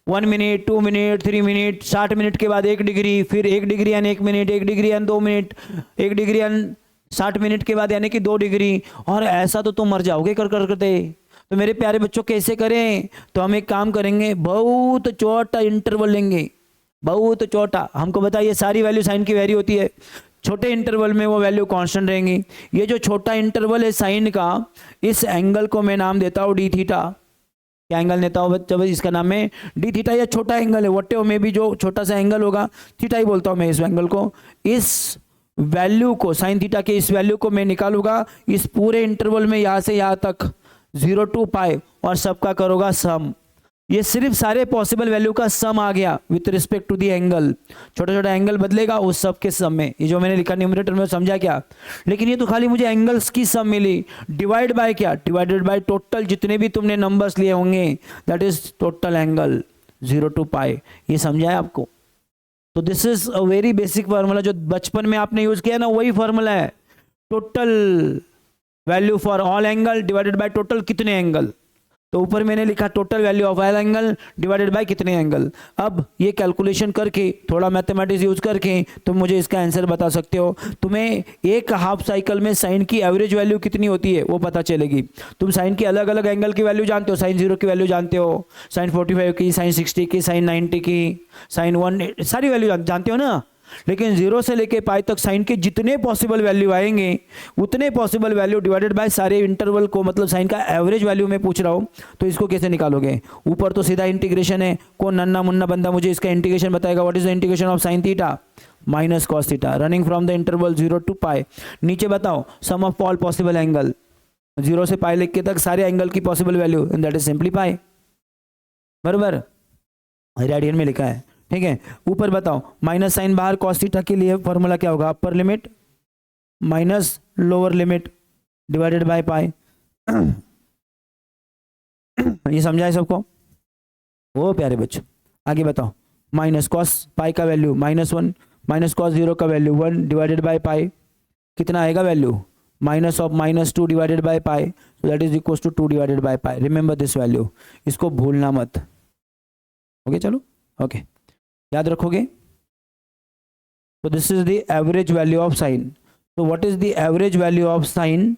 1 मिनट, 2 मिनट, 3 मिनट, 60 मिनट के बाद 1 डिग्री, फिर 1 डिग्री यानी 1 मिनट, 1 डिग्री यानी 2 मिनट, 1 डिग्री यानी 60 मिनट के बाद यानी कि 2 डिग्री, और ऐसा तो तुम मर जाओगे कर करते। तो मेरे प्यारे बच्चों कैसे करें? तो हम एक काम करेंगे, बहुत छोटा इंटरवल लेंगे, बहुत छोटा। हमको बताइए, सारी वैल्यू साइन की वेरी होती है, छोटे इंटरवल में वो वैल्यू कांस्टेंट रहेंगी। ये जो छोटा इंटरवल है साइन का, इस एंगल को मैं नाम देता हूँ डी थीटा। क्या एंगल देता हूँ बच्चों? इसका नाम है डी थीटा। या छोटा एंगल है, वट्टे में भी जो छोटा सा एंगल होगा, थीटा ही बोलता हूँ मैं इस एंगल को। इस वैल्यू को, साइन थीटा के इस वैल्यू को मैं निकालूंगा इस पूरे इंटरवल में, यहाँ से यहाँ तक 0 to पाई, और सबका करूँगा सम। ये सिर्फ सारे पॉसिबल वैल्यू का सम आ गया with respect to the angle. छोटा छोटा एंगल बदलेगा उस सब के सम में। ये जो मैंने लिखा न्यूमरेटर में, समझा क्या? लेकिन ये तो खाली मुझे एंगल्स की सम मिली। डिवाइड बाय क्या? डिवाइडेड बाय टोटल जितने भी तुमने नंबर्स लिए होंगे, that is total angle 0 to पाई। ये समझा है आपको? तो this is a very basic formula, जो बचपन में आपने यूज किया ना, वही फार्मूला है। Total value for all angle divided by total कितने एंगल। तो ऊपर मैंने लिखा total value of all angle divided by कितने एंगल। अब ये कैलकुलेशन करके थोड़ा मैथमेटिक्स यूज करके तुम मुझे इसका आंसर बता सकते हो। तुम्हें एक हाफ साइकिल में साइन की एवरेज वैल्यू कितनी होती है वो पता चलेगी। तुम साइन की अलग अलग एंगल की वैल्यू जानते हो, साइन 0 की वैल्यू जानते हो, साइन 45 की, साइन 60 की, साइन 90 की, साइन 1, सारी वैल्यू जानते हो ना। लेकिन 0 से लेके पाई तक साइन के जितने पॉसिबल वैल्यू आएंगे उतने पॉसिबल वैल्यू डिवाइडेड बाय सारे इंटरवल को, मतलब साइन का एवरेज वैल्यू में पूछ रहा हूं, तो इसको कैसे निकालोगे? ऊपर तो सीधा इंटीग्रेशन है, कौन नन्ना मुन्ना बंदा मुझे इसका इंटीग्रेशन बताएगा? What is the integration of sine theta minus cos theta running from the interval 0 to पाई। नीचे बताओ सम ऑफ ऑल पॉसिबल एंगल, 0 से पाई लिख के तक सारे एंगल की possible value, and that is simply पाई। बराबर, रेडियन में लिखा है, ठीक है। ऊपर बताओ माइनस साइन बाहर, कॉस थीटा के लिए फॉर्मूला क्या होगा? Upper limit minus lower limit divided by पाई। ये समझा है सबको? वो प्यारे बच्चों आगे बताओ, माइनस कॉस पाई का वैल्यू -1, माइनस कॉस 0 का वैल्यू 1 डिवाइडेड बाय पाई, कितना आएगा value? Minus of -2 divided by pi, so that is equal to 2 divided by pi. Remember this value, इसको भूलना मत। ओके चलो, ओके याद रखोगे। तो this is the average value of sine. तो what is the average value of sine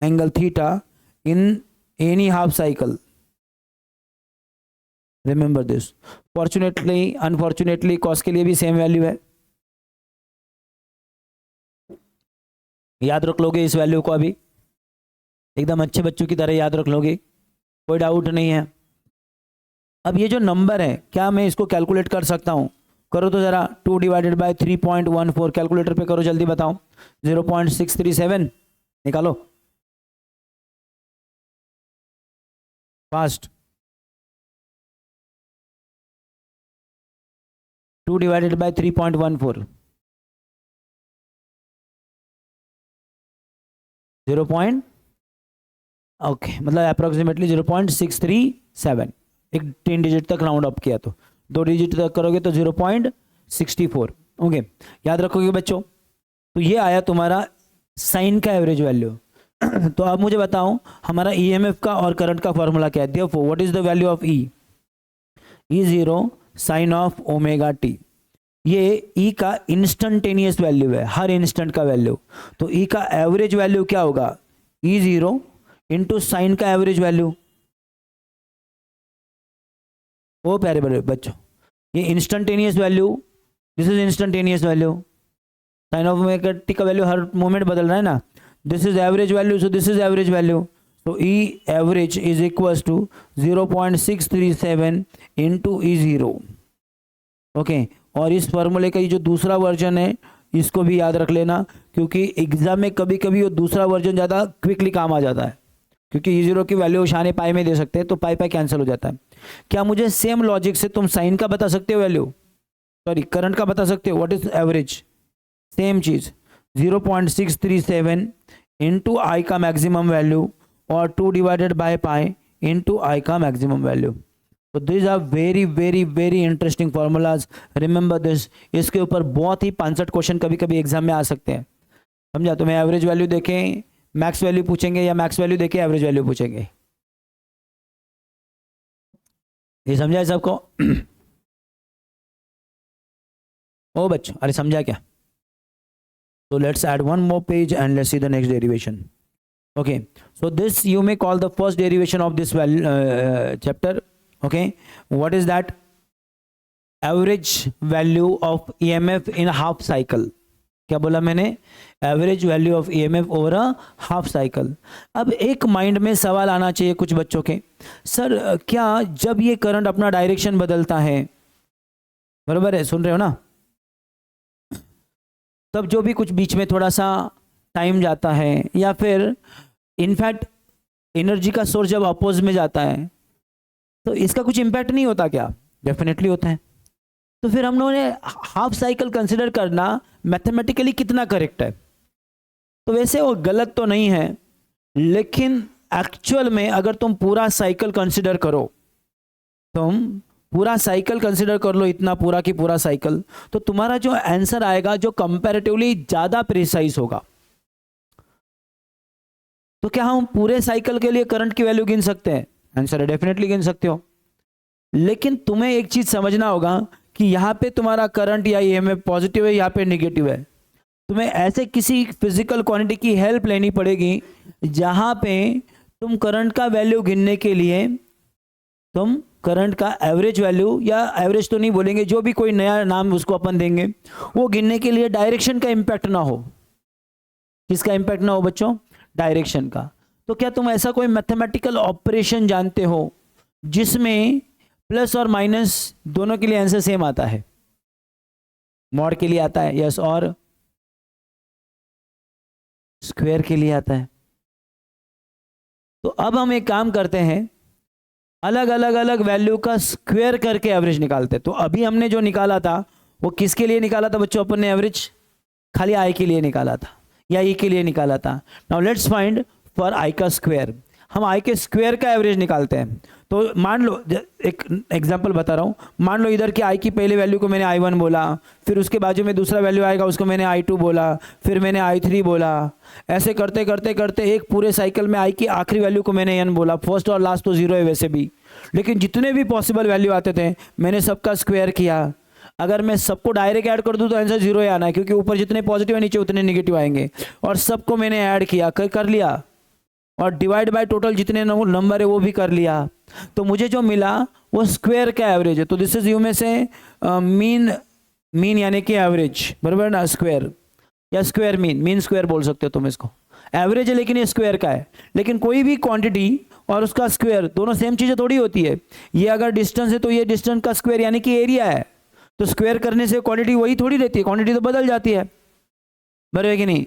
angle theta in any half cycle? Remember this. Fortunately unfortunately cos के लिए भी सेम वैल्यू है, याद रख लोगे इस वैल्यू को, अभी एकदम अच्छे बच्चों की तरह याद रख लोगे, कोई डाउट नहीं है। अब ये जो नंबर है क्या मैं इसको कैलकुलेट कर सकता हूं? करो तो जरा, 2 डिवाइडेड बाय 3.14, कैलकुलेटर पे करो जल्दी, बताओ 0.637 निकालो फास्ट। 2 डिवाइडेड बाय 3.14 ओके, मतलब अप्रोक्सीमेटली 0.637, एक 10 डिजिट तक राउंड अप किया तो 2 डिजिट तक करोगे तो 0.64। ओके याद रखोगे बच्चों। तो ये आया तुम्हारा साइन का एवरेज वैल्यू। तो अब मुझे बताओ हमारा ईएमएफ का और करंट का फॉर्मूला क्या है? Therefore what is the value of E? E0 sine of omega t. ये ई का इंस्टेंटेनियस वैल्यू है, हर इंस्टेंट का वैल्यू। तो ई का एवरेज वैल्यू क्या होगा? E0 इंटू साइन का एवरेज वैल्यू। ओ प्यारे बड़े बच्चों, ये instantaneous value, this is instantaneous value. Sine of omega t का वैल्यू हर मोमेंट बदल रहा है ना। This is average value, so this is average value. तो E average is equal to 0.637 into E0। Okay, और इस फॉर्मूले का ये जो दूसरा वर्जन है इसको भी याद रख लेना, क्योंकि एग्जाम में कभी कभी वो दूसरा वर्जन ज़्यादा क्विकली काम आ जाता है, क्योंकि E0 की वैल्यू शाने पाई में दे सकते हैं तो पाई पाई कैंसिल हो जाता है। क्या मुझे सेम लॉजिक से तुम साइन का बता सकते हो वैल्यू, सॉरी करंट का बता सकते हो? What is average? सेम चीज 0.637 इंटू आई का मैक्सिमम वैल्यू और 2 divided by pi into I का मैक्सिमम वैल्यू। तो this are very very very interesting formulas, remember this. इसके ऊपर बहुत ही 65 क्वेश्चन कभी कभी एग्जाम में आ सकते हैं, समझा? तुम्हें एवरेज वैल्यू देखें मैक्स वैल्यू पूछेंगे, या मैक्स वैल्यू देके एवरेज वैल्यू पूछेंगे। ये समझा है सबको? ओ बच्चों, अरे समझा क्या? So let's add one more page and let's see the next derivation. Okay, so this you may call the first derivation of this chapter. Okay, what is that? Average value of EMF in a half cycle. क्या बोला मैंने? Average value of EMF over a half cycle. अब एक mind में सवाल आना चाहिए कुछ बच्चों के, सर क्या जब ये करंट अपना डायरेक्शन बदलता है, बराबर है, सुन रहे हो ना, तब जो भी कुछ बीच में थोड़ा सा टाइम जाता है या फिर इनफैक्ट एनर्जी का सोर्स जब अपोज में जाता है तो इसका कुछ इम्पैक्ट नहीं होता क्या? डेफिनेटली होता है। तो फिर हम लोगों ने हाफ साइकिल कंसिडर करना मैथमेटिकली कितना करेक्ट है? तो वैसे वो गलत तो नहीं है, लेकिन एक्चुअल में अगर तुम पूरा साइकिल कंसिडर करो, तुम पूरा साइकिल कंसिडर कर लो, इतना पूरा की पूरा साइकिल, तो तुम्हारा जो आंसर आएगा जो कंपैरेटिवली ज्यादा प्रिसाइज होगा। तो क्या हम पूरे साइकिल के लिए करंट की वैल्यू गिन सकते हैं? आंसर है, डेफिनेटली गिन सकते हो। लेकिन तुम्हें एक चीज समझना होगा कि यहाँ पे तुम्हारा करंट या ईएमएफ पॉजिटिव है, यहाँ पे निगेटिव है। तुम्हें ऐसे किसी फिजिकल क्वांटिटी की हेल्प लेनी पड़ेगी जहाँ पे तुम करंट का वैल्यू गिनने के लिए तुम करंट का एवरेज वैल्यू, या एवरेज तो नहीं बोलेंगे, जो भी कोई नया नाम उसको अपन देंगे, वो गिनने के लिए डायरेक्शन का इंपैक्ट ना हो। किसका इंपैक्ट ना हो बच्चों? डायरेक्शन का। तो क्या तुम ऐसा कोई मैथमेटिकल ऑपरेशन जानते हो जिसमें प्लस और माइनस दोनों के लिए आंसर सेम आता है? मॉड के लिए आता है, यस, और स्क्वायर के लिए आता है। तो अब हम एक काम करते हैं, अलग अलग अलग वैल्यू का स्क्वायर करके एवरेज निकालते हैं। तो अभी हमने जो निकाला था वो किसके लिए निकाला था बच्चों? अपन ने एवरेज खाली आई के लिए निकाला था या ई के लिए निकाला था। Now let's find for I का स्क्वायर। हम आई के स्क्वायर का एवरेज निकालते हैं। तो मान लो, एक एग्जांपल बता रहा हूँ, मान लो इधर की आई की पहले वैल्यू को मैंने I1 बोला, फिर उसके बाजू में दूसरा वैल्यू आएगा उसको मैंने I2 बोला, फिर मैंने I3 बोला। ऐसे करते करते करते एक पूरे साइकिल में आई की आखिरी वैल्यू को मैंने n बोला। फर्स्ट और लास्ट तो जीरो है वैसे भी, लेकिन जितने भी पॉसिबल वैल्यू आते थे मैंने सबका स्क्वायर किया। अगर मैं सबको डायरेक्ट ऐड कर दूं तो आंसर जीरो ही आना है, क्योंकि ऊपर जितने पॉजिटिव है नीचे उतने नेगेटिव आएंगे। और सबको मैंने ऐड किया, कर लिया, और डिवाइड बाय टोटल जितने नंबर है वो भी कर लिया। तो मुझे जो मिला वो स्क्वायर का एवरेज है। तो दिस इज यू में से मीन यानी कि एवरेज, बराबर ना, स्क्वायर या स्क्वायर मीन स्क्वायर बोल सकते हो तुम इसको। एवरेज है लेकिन ये स्क्वायर का है। लेकिन कोई भी क्वांटिटी और उसका स्क्वायर दोनों सेम चीजें थोड़ी होती है। ये अगर डिस्टेंस है तो ये डिस्टेंस का स्क्वायर यानी कि एरिया है। तो स्क्वायर करने से क्वांटिटी वही थोड़ी रहती है, क्वांटिटी तो बदल जाती है, बराबर है कि नहीं?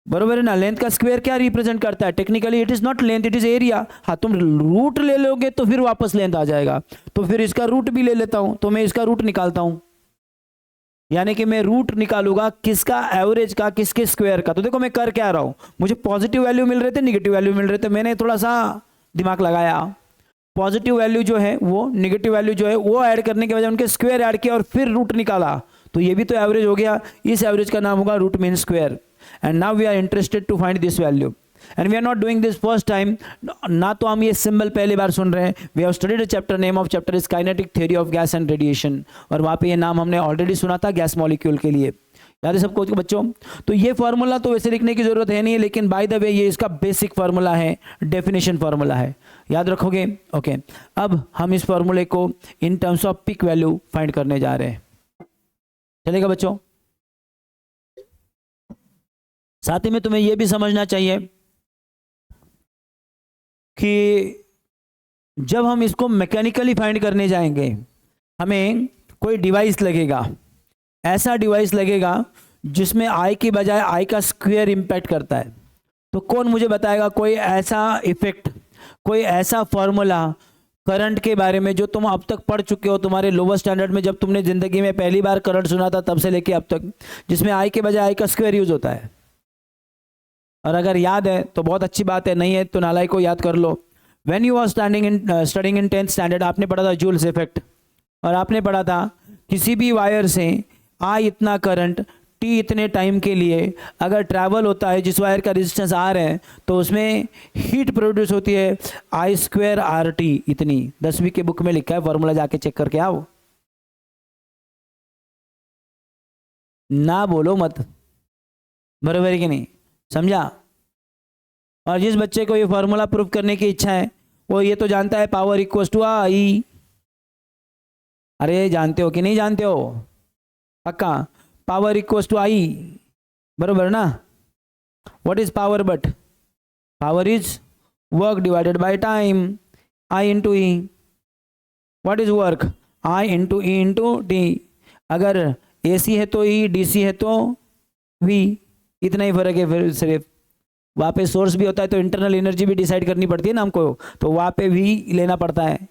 बरोबर है ना। लेंथ का स्क्वायर क्या रिप्रेजेंट करता है? Technically it is not length, it is area. हाँ, तुम रूट ले लोगे तो फिर वापस लेंथ आ जाएगा। तो फिर इसका रूट भी ले लेता हूं, तो मैं इसका रूट निकालता हूं, यानी कि मैं रूट निकालूंगा किसका? एवरेज का, किसके स्क्वायर का। तो देखो मैं कर क्या रहा हूं, मुझे पॉजिटिव वैल्यू मिल रहे थे, निगेटिव वैल्यू मिल रहे थे। मैंने थोड़ा सा दिमाग लगाया, पॉजिटिव वैल्यू जो है वो, निगेटिव वैल्यू जो है वो ऐड करने के बजाय उनके स्क्वायर ऐड किया और फिर रूट निकाला। तो ये भी तो एवरेज हो गया। इस एवरेज का नाम होगा root mean square. And now we are interested to find this value, and we are not doing this first time। ना तो हम ये सिंबल पहली बार सुन रहे हैं। We have studied a chapter, name of chapter is kinetic theory of gas and radiation, और वहाँ पे ये नाम हमने ऑलरेडी सुना था गैस मॉलिक्यूल के लिए। याद है सबको बच्चों? तो ये फार्मूला तो वैसे लिखने की जरूरत है नहीं, लेकिन बाय द वे ये इसका बेसिक फार्मूला है, डेफिनेशन फार्मूला है, याद रखोगे? ओके, अब हम इस फार्मूले को in terms of peak value find करने जा रहे हैं। चलेगा बच्चों? साथ ही में तुम्हें यह भी समझना चाहिए कि जब हम इसको मैकेनिकली फाइंड करने जाएंगे, हमें कोई डिवाइस लगेगा, ऐसा डिवाइस लगेगा जिसमें आई की बजाय आई का स्क्वायर इंपैक्ट करता है। तो कौन मुझे बताएगा कोई ऐसा इफेक्ट, कोई ऐसा फॉर्मूला करंट के बारे में जो तुम अब तक पढ़ चुके हो तुम्हारे लोअर स्टैंडर्ड में, जब तुमने जिंदगी में पहली बार करंट सुना था तब से लेके अब तक, जिसमें आई के बजाय आई का स्क्वायर यूज होता है? और अगर याद है तो बहुत अच्छी बात है, नहीं है तो नालायक को याद कर लो। When you are studying in 10th standard, आपने पढ़ा था जूल्स इफेक्ट, और आपने पढ़ा था किसी भी वायर से आई इतना करंट टी इतने टाइम के लिए अगर ट्रैवल होता है, जिस वायर का रेजिस्टेंस आर है, तो उसमें हीट प्रोड्यूस होती है आई स्क्वायर आर टी इतनी। 10वीं के बुक में लिखा है, फॉर्मूला जाके चेक करके आओ। ना बोलो मत, बराबर है कि नहीं? समझा? और जिस बच्चे को ये फॉर्मूला प्रूफ करने की इच्छा है वो ये तो जानता है पावर इक्वल्स टू आई। अरे जानते हो कि नहीं जानते हो? पक्का? पावर इक्वल्स टू आई, बरोबर ना? What is power? But power is work divided by time, I into E. What is work? I into E into T. अगर एसी है तो ई, डीसी है तो वी, इतना ही फर्क है। फिर सिर्फ वहाँ पे सोर्स भी होता है तो इंटरनल एनर्जी भी डिसाइड करनी पड़ती है ना हमको, तो वहाँ पे भी लेना पड़ता है,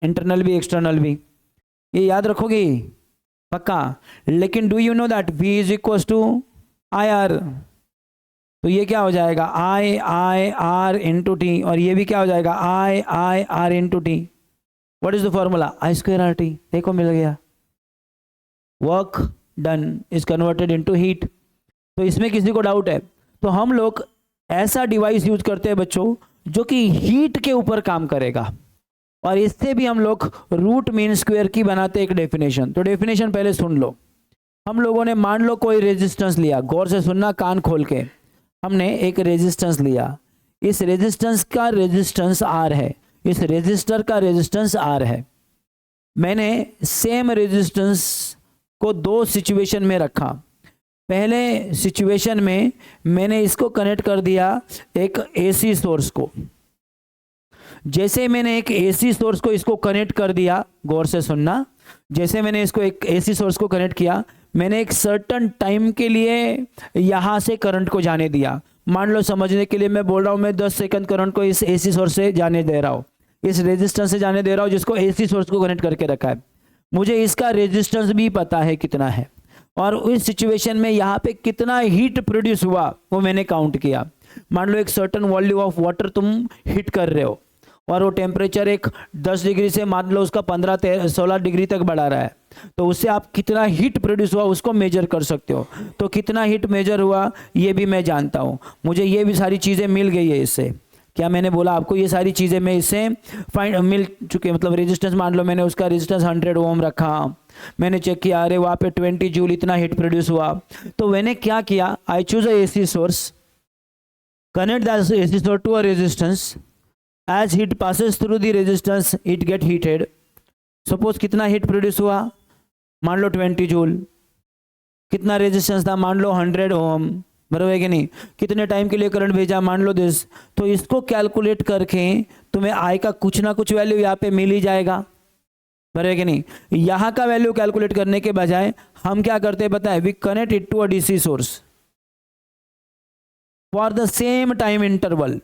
इंटरनल भी एक्सटर्नल भी। ये याद रखोगे पक्का? लेकिन do you know that V is equal to I R? तो ये क्या हो जाएगा? I I R into T, और ये भी क्या हो जाएगा? I I R into T. What is the formula? I square R T. देखो मिल गया। Work done is converted into heat. तो इसमें किसी को डाउट है तो हम लोग ऐसा डिवाइस यूज करते हैं बच्चों जो कि हीट के ऊपर काम करेगा। और इससे भी हम लोग रूट मीन स्क्वायर की बनाते एक डेफिनेशन। तो डेफिनेशन पहले सुन लो। हम लोगों ने मान लो कोई रेजिस्टेंस लिया, गौर से सुनना कान खोल के। हमने एक रेजिस्टेंस लिया, इस रेजिस्टेंस का रेजिस्टेंस आर है, इस रेजिस्टर का रेजिस्टेंस आर है। मैंने सेम रेजिस्टेंस को दो सिचुएशन में रखा। पहले सिचुएशन में मैंने इसको कनेक्ट कर दिया एक एसी सोर्स को। जैसे मैंने एक एसी सोर्स को इसको कनेक्ट कर दिया, गौर से सुनना, जैसे मैंने इसको एक एसी सोर्स को कनेक्ट किया, मैंने एक सर्टेन टाइम के लिए यहां से करंट को जाने दिया। मान लो समझने के लिए मैं बोल रहा हूं, मैं 10 सेकंड करंट को इस एसी सोर्स से जाने दे रहा हूं, इस रेजिस्टेंस से जाने दे रहा हूं जिसको एसी सोर्स को कनेक्ट करके रखा है। मुझे इसका रेजिस्टेंस भी पता है कितना है, और इस सिचुएशन में यहाँ पे कितना हीट प्रोड्यूस हुआ वो मैंने काउंट किया। मान लो एक सर्टेन वॉल्यूम ऑफ वाटर तुम हीट कर रहे हो, और वो टेम्परेचर एक 10 डिग्री से मान लो उसका 15-16 डिग्री तक बढ़ा रहा है, तो उससे आप कितना हीट प्रोड्यूस हुआ उसको मेजर कर सकते हो। तो कितना हीट मेजर हुआ ये भी मैं जानता हूँ, मुझे ये भी सारी चीज़ें मिल गई है इससे। क्या मैंने बोला आपको, ये सारी चीज़ें मैं इससे मिल चुके। मतलब रेजिस्टेंस मान लो मैंने उसका रेजिस्टेंस 100 ओम रखा, मैंने चेक किया, अरे वहाँ पे 20 जूल इतना हीट प्रोड्यूस हुआ। तो मैंने क्या किया, I choose a AC source, connect the AC source to a resistance, as heat passes through the resistance it get heated। Suppose कितना हीट प्रोड्यूस हुआ, मान लो 20 जूल। कितना रेजिस्टेंस था, मान लो 100 ओम, बराबर है कि नहीं। कितने टाइम के लिए करंट भेजा, मान लो दिस। तो इसको कैलकुलेट करके तुम्हें आई का कुछ ना कुछ वैल्यू यहाँ पे मिल ही जाएगा, बराबर है कि नहीं। यहाँ का वैल्यू कैलकुलेट करने के बजाय हम क्या करते हैं बताएं, we connect it to a DC source for the same time interval.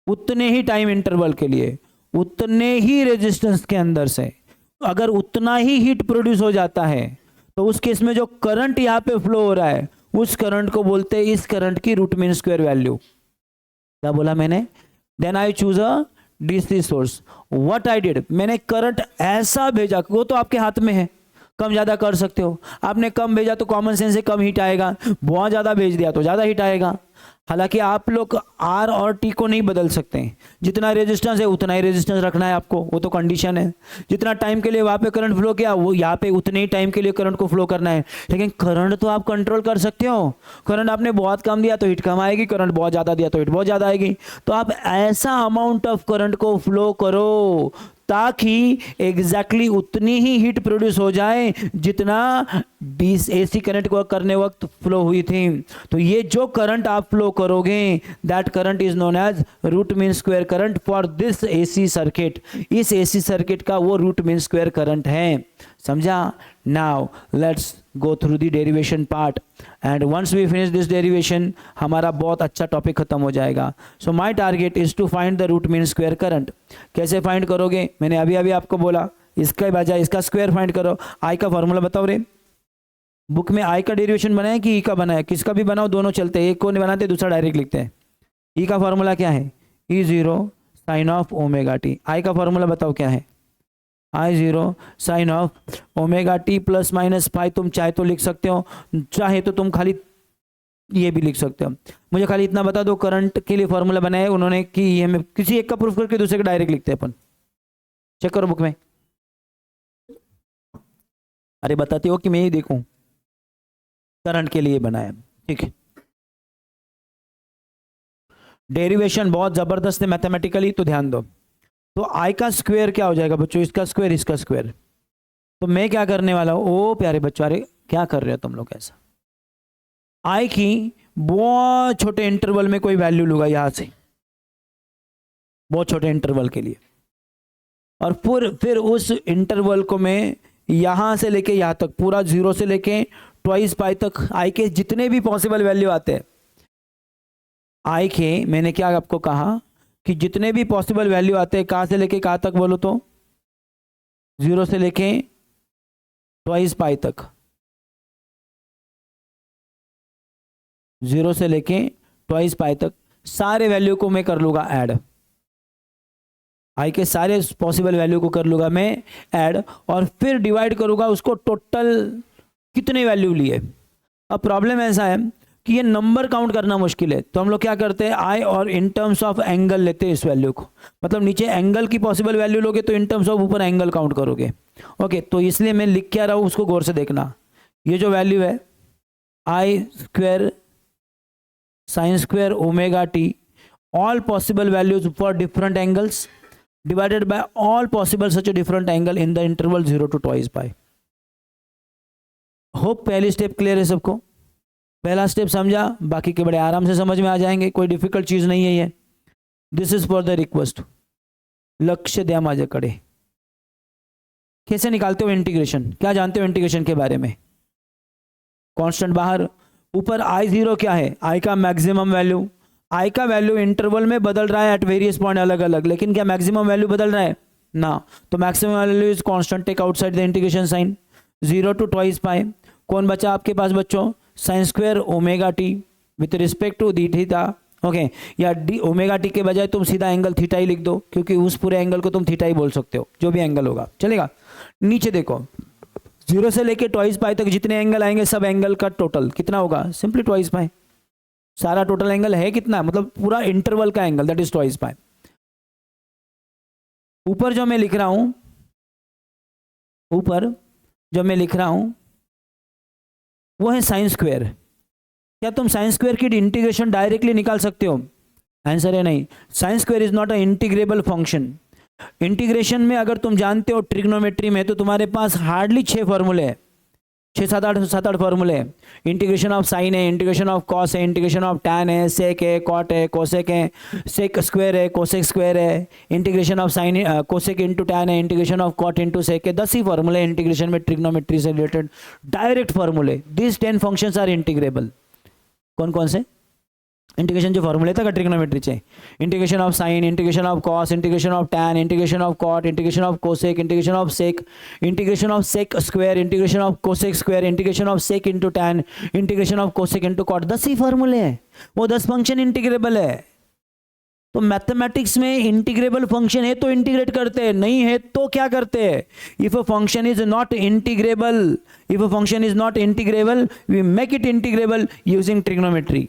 उतने ही टाइम इंटरवल के लिए, उतने ही रेजिस्टेंस के अंदर से अगर उतना ही हीट प्रोड्यूस हो जाता है, तो उस केस में जो करंट यहाँ पे फ्लो हो रहा है उस करंट को बोलते हैं इस करंट की रूट मीन स्क्वायर वैल्यू। क्या बोला मैंने, then I choose a DC source. What I did, मैंने करंट ऐसा भेजा, वो तो आपके हाथ में है, कम ज्यादा कर सकते हो। आपने कम भेजा तो कॉमन सेंस से कम हीट आएगा, बहुत ज्यादा भेज दिया तो ज्यादा हीट आएगा। हालांकि आप लोग आर और टी को नहीं बदल सकते, जितना रेजिस्टेंस है उतना ही रेजिस्टेंस रखना है आपको, वो तो कंडीशन है। जितना टाइम के लिए वहां पे करंट फ्लो किया, वो यहाँ पे उतने ही टाइम के लिए करंट को फ्लो करना है। लेकिन करंट तो आप कंट्रोल कर सकते हो। करंट आपने बहुत कम दिया तो हीट कम आएगी, करंट बहुत ज़्यादा दिया तो हीट बहुत ज़्यादा आएगी। तो आप ऐसा अमाउंट ऑफ करंट को फ्लो करो ताकि एग्जैक्टली उतनी ही हीट प्रोड्यूस हो जाए जितना एसी करंट को करने वक्त फ्लो हुई थी। तो ये जो करंट आप फ्लो करोगे, that current is known as root mean square current for this AC circuit. इस एसी सर्किट का वो रूट मीन स्क्वायर करंट है, समझा। Now let's go through the derivation part, and once we finish this derivation हमारा बहुत अच्छा topic खत्म हो जाएगा। So my target is to find the root mean square current. कैसे फाइंड करोगे, मैंने अभी अभी आपको बोला, इसके बजाय इसका स्क्वायर फाइंड करो। आई का फॉर्मूला बताओ रे, बुक में आई का डेरिवेशन बनाया कि ई का बनाया, किसका भी बनाओ दोनों चलते हैं, एक को नहीं बनाते दूसरा डायरेक्ट लिखते हैं। ई का फॉर्मूला क्या है, E0 sine of omega t. I का फॉर्मूला बताओ क्या है, I0 sine of omega t plus minus pi. तुम चाहे तो लिख सकते हो, चाहे तो तुम खाली ये भी लिख सकते हो। मुझे खाली इतना बता दो, करंट के लिए फॉर्मूला बनाया है उन्होंने कि ये में किसी एक का प्रूफ करके दूसरे का डायरेक्ट लिखते हैं अपन। चेक करो बुक में। अरे बताते हो कि मैं ही देखूं, करंट के लिए बनाया, ठीक है। डेरिवेशन बहुत जबरदस्त है मैथमेटिकली, तो ध्यान दो। तो आई का स्क्वायर क्या हो जाएगा बच्चों, इसका स्क्वायर इसका स्क्वायर। तो मैं क्या करने वाला हूं, ओ प्यारे बच्चों, अरे क्या कर रहे हो तुम लोग ऐसा। आई की बहुत छोटे इंटरवल में कोई वैल्यू लूंगा यहां से, बहुत छोटे इंटरवल के लिए, और फिर उस इंटरवल को मैं यहां से लेके यहां तक पूरा 0 से लेके ट्वाइस पाई तक आई के जितने भी पॉसिबल वैल्यू आते हैं, आई के मैंने क्या आपको कहा कि जितने भी पॉसिबल वैल्यू आते हैं, कहां से लेके कहां तक बोलो तो 0 से लेके ट्वाइस पाई तक, 0 से लेके ट्वाइस पाई तक सारे वैल्यू को मैं कर लूंगा ऐड। आई के सारे पॉसिबल वैल्यू को कर लूंगा मैं ऐड, और फिर डिवाइड करूंगा उसको टोटल कितने वैल्यू लिए। अब प्रॉब्लम ऐसा है, कि ये नंबर काउंट करना मुश्किल है, तो हम लोग क्या करते हैं, आई और इन टर्म्स ऑफ एंगल लेते हैं इस वैल्यू को। मतलब नीचे एंगल की पॉसिबल वैल्यू लोगे तो इन टर्म्स ऑफ ऊपर एंगल काउंट करोगे। ओके, तो इसलिए मैं लिख क्या रहा हूँ उसको गौर से देखना। ये जो वैल्यू है I square sine square omega t, all possible values for different angles divided by all possible such a different angle in the interval 0 to 2 pi। Hope पहली स्टेप क्लियर है सबको? पहला स्टेप समझा, बाकी के बड़े आराम से समझ में आ जाएंगे, कोई डिफिकल्ट चीज नहीं है ये। This is for the request. लक्ष्य द्या माझ्याकडे। कैसे निकालते हो इंटीग्रेशन? क्या जानते हो इंटीग्रेशन के बारे में? कांस्टेंट बाहर, ऊपर आई जीरो क्या है? आई का मैक्सिमम वैल्यू। आई का वैल्यू इंटरवल में बदल रहा है एट वेरियस पॉइंट अलग अलग, लेकिन क्या मैक्सिमम वैल्यू बदल रहा है ना? तो maximum value is constant, take outside the integration sine. 0 to 2 pi, कौन बचा आपके पास बच्चों? Sine square omega t with respect to d theta. Okay, या डी ओमेगा टी के बजाय तुम सीधा एंगल थीटा ही लिख दो, क्योंकि उस पूरे एंगल को तुम थीटा ही बोल सकते हो, जो भी एंगल होगा चलेगा। नीचे देखो, 0 से लेके 2 पाई तक जितने एंगल आएंगे सब एंगल का टोटल कितना होगा? सिंपली 2 पाई। सारा टोटल एंगल है कितना? मतलब पूरा इंटरवल का एंगल, दैट इज 2 पाई। ऊपर जो मैं लिख रहा हूं, ऊपर जो मैं लिख रहा हूं वो है साइन स्क्वायर। क्या तुम साइन स्क्वायर की इंटीग्रेशन डायरेक्टली निकाल सकते हो? आंसर है नहीं। Sine square is not a integrable function. Integration में अगर तुम जानते हो ट्रिग्नोमेट्री में, तो तुम्हारे पास हार्डली 6 फॉर्मूले हैं, 6 7 8 फॉर्मूले हैं। इंटीग्रेशन ऑफ साइन है, इंटीग्रेशन ऑफ कॉस है, इंटीग्रेशन ऑफ टैन है, सेक है, कॉट है, कोसेक है, सेक स्क्वायर है, कोसेक स्क्वायर है, integration of sine cosec into tan है, integration of cot into sec है। 10 ही फॉर्मूले इंटीग्रेशन में ट्रिग्नोमेट्री से रिलेटेड, डायरेक्ट फॉर्मूले। This 10 functions are integrable. कौन कौन से? इंटीग्रेशन जो फॉर्मूले था का ट्रिग्नोमेट्रीचे, integration of sine, integration of cos, integration of tan, integration of cot, integration of cosec, integration of sec, integration of sec square, integration of cosec square, integration of sec into tan, integration of cosec into cot. 10 ही फॉर्मूले हैं, वो 10 function integrable है। तो mathematics में integrable function है तो integrate करते हैं, नहीं है तो क्या करते हैं? If a function is not integrable, if a function is not integrable, we make it integrable using trigonometry.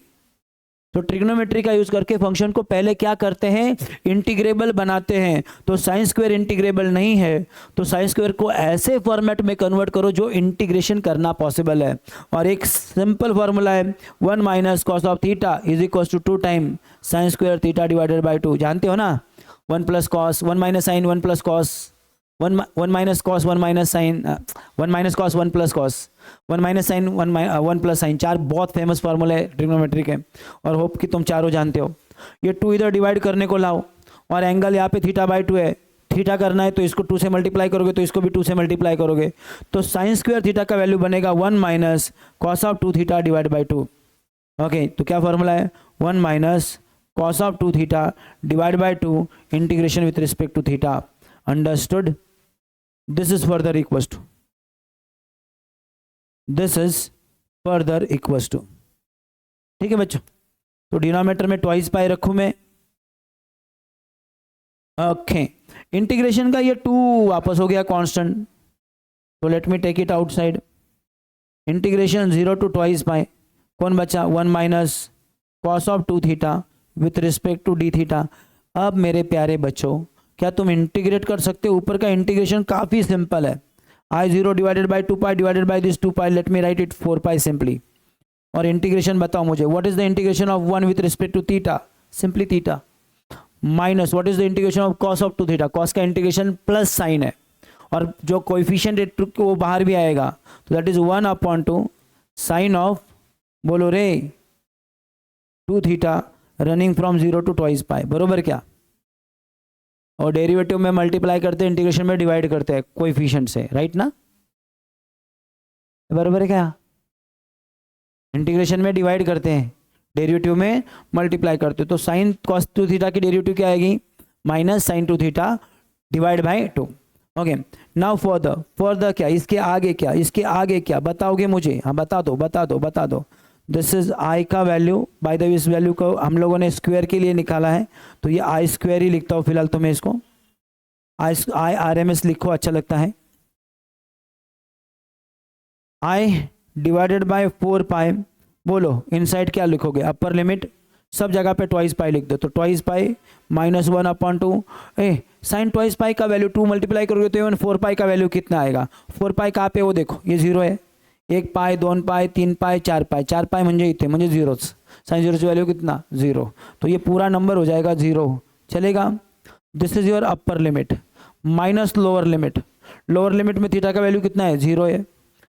तो ट्रिग्नोमेट्री का यूज करके फंक्शन को पहले क्या करते हैं? इंटीग्रेबल बनाते हैं। तो साइन स्क्वायर इंटीग्रेबल नहीं है, तो साइन स्क्वायर को ऐसे फॉर्मेट में कन्वर्ट करो जो इंटीग्रेशन करना पॉसिबल है। और एक सिंपल फॉर्मूला है 1 minus cos of theta is equal to 2 time sine square theta divided by 2। जानते हो ना? 1 plus cos 1 minus sine 1 plus cos 1 minus cos 1 minus sine 1 minus cos 1 plus cos 1 minus sine 1 plus sine. 4 बहुत famous फार्मूले है trigonometry के, और hope कि तुम चारों जानते हो। ये 2 इधर डिवाइड करने को लाओ, और एंगल यहाँ पे थीटा बाई 2 है। थीटा करना है तो इसको 2 से मल्टीप्लाई करोगे, तो इसको भी 2 से मल्टीप्लाई करोगे, तो साइन स्क्वायर थीटा का वैल्यू बनेगा 1 minus cos of 2 theta divide by 2। Okay, तो क्या फॉर्मूला है? 1 minus cos of 2 theta divide by 2 integration with respect to theta. Understood? This is further equals to, this is further equals to। ठीक है बच्चों, तो denominator में 2 पाई रखूं मैं। ओके, इंटीग्रेशन का ये 2 वापस हो गया कांस्टेंट, तो let me take it outside. Integration 0 to 2 pi, कौन बचा? 1 minus cos of 2 theta with respect to d theta. अब मेरे प्यारे बच्चों, क्या तुम इंटीग्रेट कर सकते हो? ऊपर का इंटीग्रेशन काफी सिंपल है। I0 divided by 2 pi divided by this 2 pi, let me write it 4 pi simply. और इंटीग्रेशन बताओ मुझे, what is the integration of 1 with respect to theta? Simply theta. Minus what is the integration of cos of 2 theta? Cos का integration plus sine है, और जो coefficient है वो बाहर भी आएगा, तो दैट इज 1/2 साइन ऑफ, बोलो रे, 2 थीटा रनिंग फ्रॉम 0 to 2 पाई। बरोबर क्या? और डेरिवेटिव में मल्टीप्लाई करते हैं, इंटीग्रेशन में डिवाइड करते हैं कोएफिशिएंट से, राइट ना? बराबर है क्या? इंटीग्रेशन में डिवाइड करते हैं, डेरिवेटिव में मल्टीप्लाई करते हैं। तो साइन कॉस 2 थीटा की डेरिवेटिव क्या आएगी? Minus sine 2 theta divide by 2। Okay, now for क्या? इसके आगे क्या? इसके आगे क्या बताओगे मुझे? हाँ बता दो। दिस इज आई का वैल्यू। बाय द वे इस वैल्यू को हम लोगों ने स्क्वायर के लिए निकाला है, तो ये आई स्क्वायर ही लिखता हूँ फिलहाल। तो मैं इसको आई RMS लिखो, अच्छा लगता है। आई डिवाइडेड बाय 4 पाई बोलो इनसाइड क्या लिखोगे, अपर लिमिट सब जगह पे ट्वाइस पाई लिख दो, तो ट्वाइस पाई -1/2 साइन ट्वाइस पाई का वैल्यू 2 मल्टीप्लाई करोगे तो इवन 4 पाई का वैल्यू कितना आएगा, 4 पाई कहाँ पे वो देखो ये 0 है, 1 पाई 2 पाई 3 पाई 4 पाई 4 पाई म्हणजे इथे म्हणजे झिरोच, साइन जीरोची वैल्यू कितना 0, तो ये पूरा नंबर हो जाएगा 0, चलेगा। This is your upper limit minus lower limit, lower limit में थीटा का वैल्यू कितना है 0 है,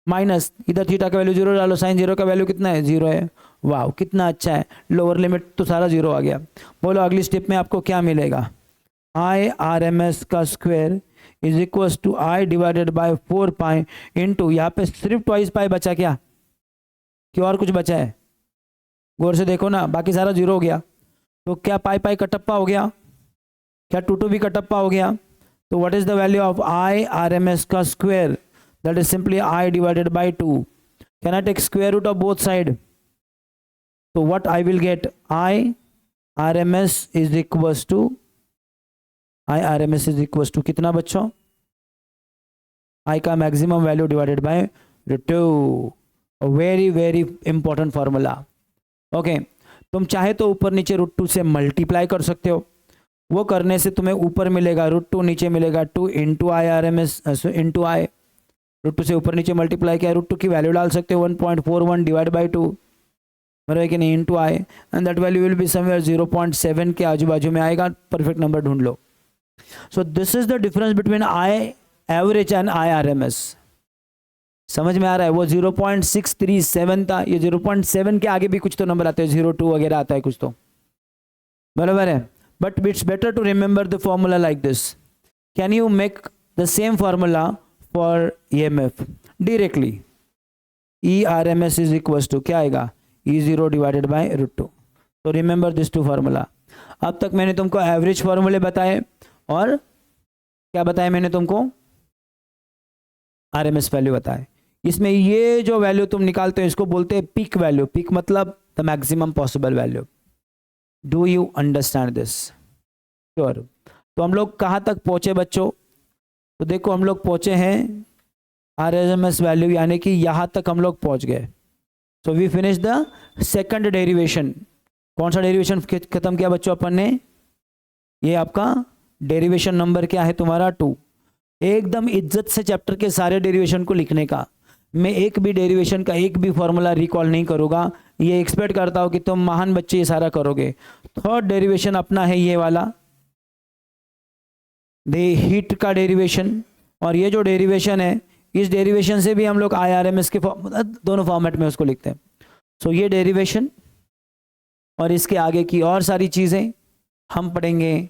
माइनस इधर थीटा का वैल्यू 0 डालो, साइन 0 का वैल्यू कितना है 0 है। वाह कितना अच्छा है, लोअर लिमिट तो सारा 0 आ गया। बोलो अगली स्टेप में आपको क्या मिलेगा, IRMS का square is equal to I divided by 4 pi into, यहाँ पे सिर्फ ट्वाइस पाई बचा क्या कि और कुछ बचा है, गौर से देखो ना, बाकी सारा 0 हो गया, तो क्या पाई पाई कटप्पा हो गया, क्या 2 भी कटप्पा हो गया, तो what is the value of IRMS का square, that is simply I divided by 2. Can I take square root of both side? So what I will get, IRMS is equals to कितना बच्चों, I का maximum value divided by √2, very very important formula. Okay, तुम चाहे तो ऊपर नीचे √2 से multiply कर सकते हो, वो करने से तुम्हें ऊपर मिलेगा √2, नीचे मिलेगा 2 इंटू IRMS इंटू I, √2 से ऊपर नीचे मल्टीप्लाई किया, √2 की वैल्यू डाल सकते हो 1.41 डिवाइड बाई 2, बराबर कि नहीं, into I, and that value will be somewhere 0.7 के आजू बाजू में आएगा, परफेक्ट नंबर ढूंढ लो। So this is the difference between I average and IRMS, समझ में आ रहा है, वो 0.637 था, ये 0.7 के आगे भी कुछ तो नंबर आते हैं, 0.2 वगैरह आता है कुछ तो, बराबर है, but it's better to remember the formula like this. Can you make the same formula for EMF directly, ERMS is equals to क्या आएगा, E0 divided by √2, तो रिमेंबर दिस टू फार्मूला। अब तक मैंने तुमको एवरेज फार्मूले बताए और क्या बताया मैंने तुमको, RMS वैल्यू बताए, इसमें ये जो वैल्यू तुम निकालते हो इसको बोलते हैं पीक वैल्यू, पीक मतलब the maximum possible value. Do you understand this? Sure. तो हम लोग कहाँ तक पहुंचे बच्चों, तो देखो हम लोग पहुंचे हैं RMS वैल्यू, यानी कि यहाँ तक हम लोग पहुंच गए। So we finish the second derivation. कौन सा डेरिवेशन खत्म किया बच्चों अपन ने, ये आपका डेरिवेशन नंबर क्या है तुम्हारा 2। एकदम इज्जत से चैप्टर के सारे डेरिवेशन को लिखने का, मैं एक भी डेरिवेशन का एक भी फॉर्मूला रिकॉल नहीं करूँगा, ये एक्सपेक्ट करता हूँ कि तुम महान बच्चे ये सारा करोगे। थर्ड डेरिवेशन अपना है ये वाला, दे हीट का डेरिवेशन, और ये जो डेरिवेशन है इस डेरिवेशन से भी हम लोग IRMS के दोनों फॉर्मेट में उसको लिखते हैं। सो ये डेरिवेशन और इसके आगे की और सारी चीज़ें हम पढ़ेंगे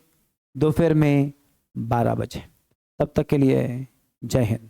दोपहर में 12 बजे। तब तक के लिए जय हिंद।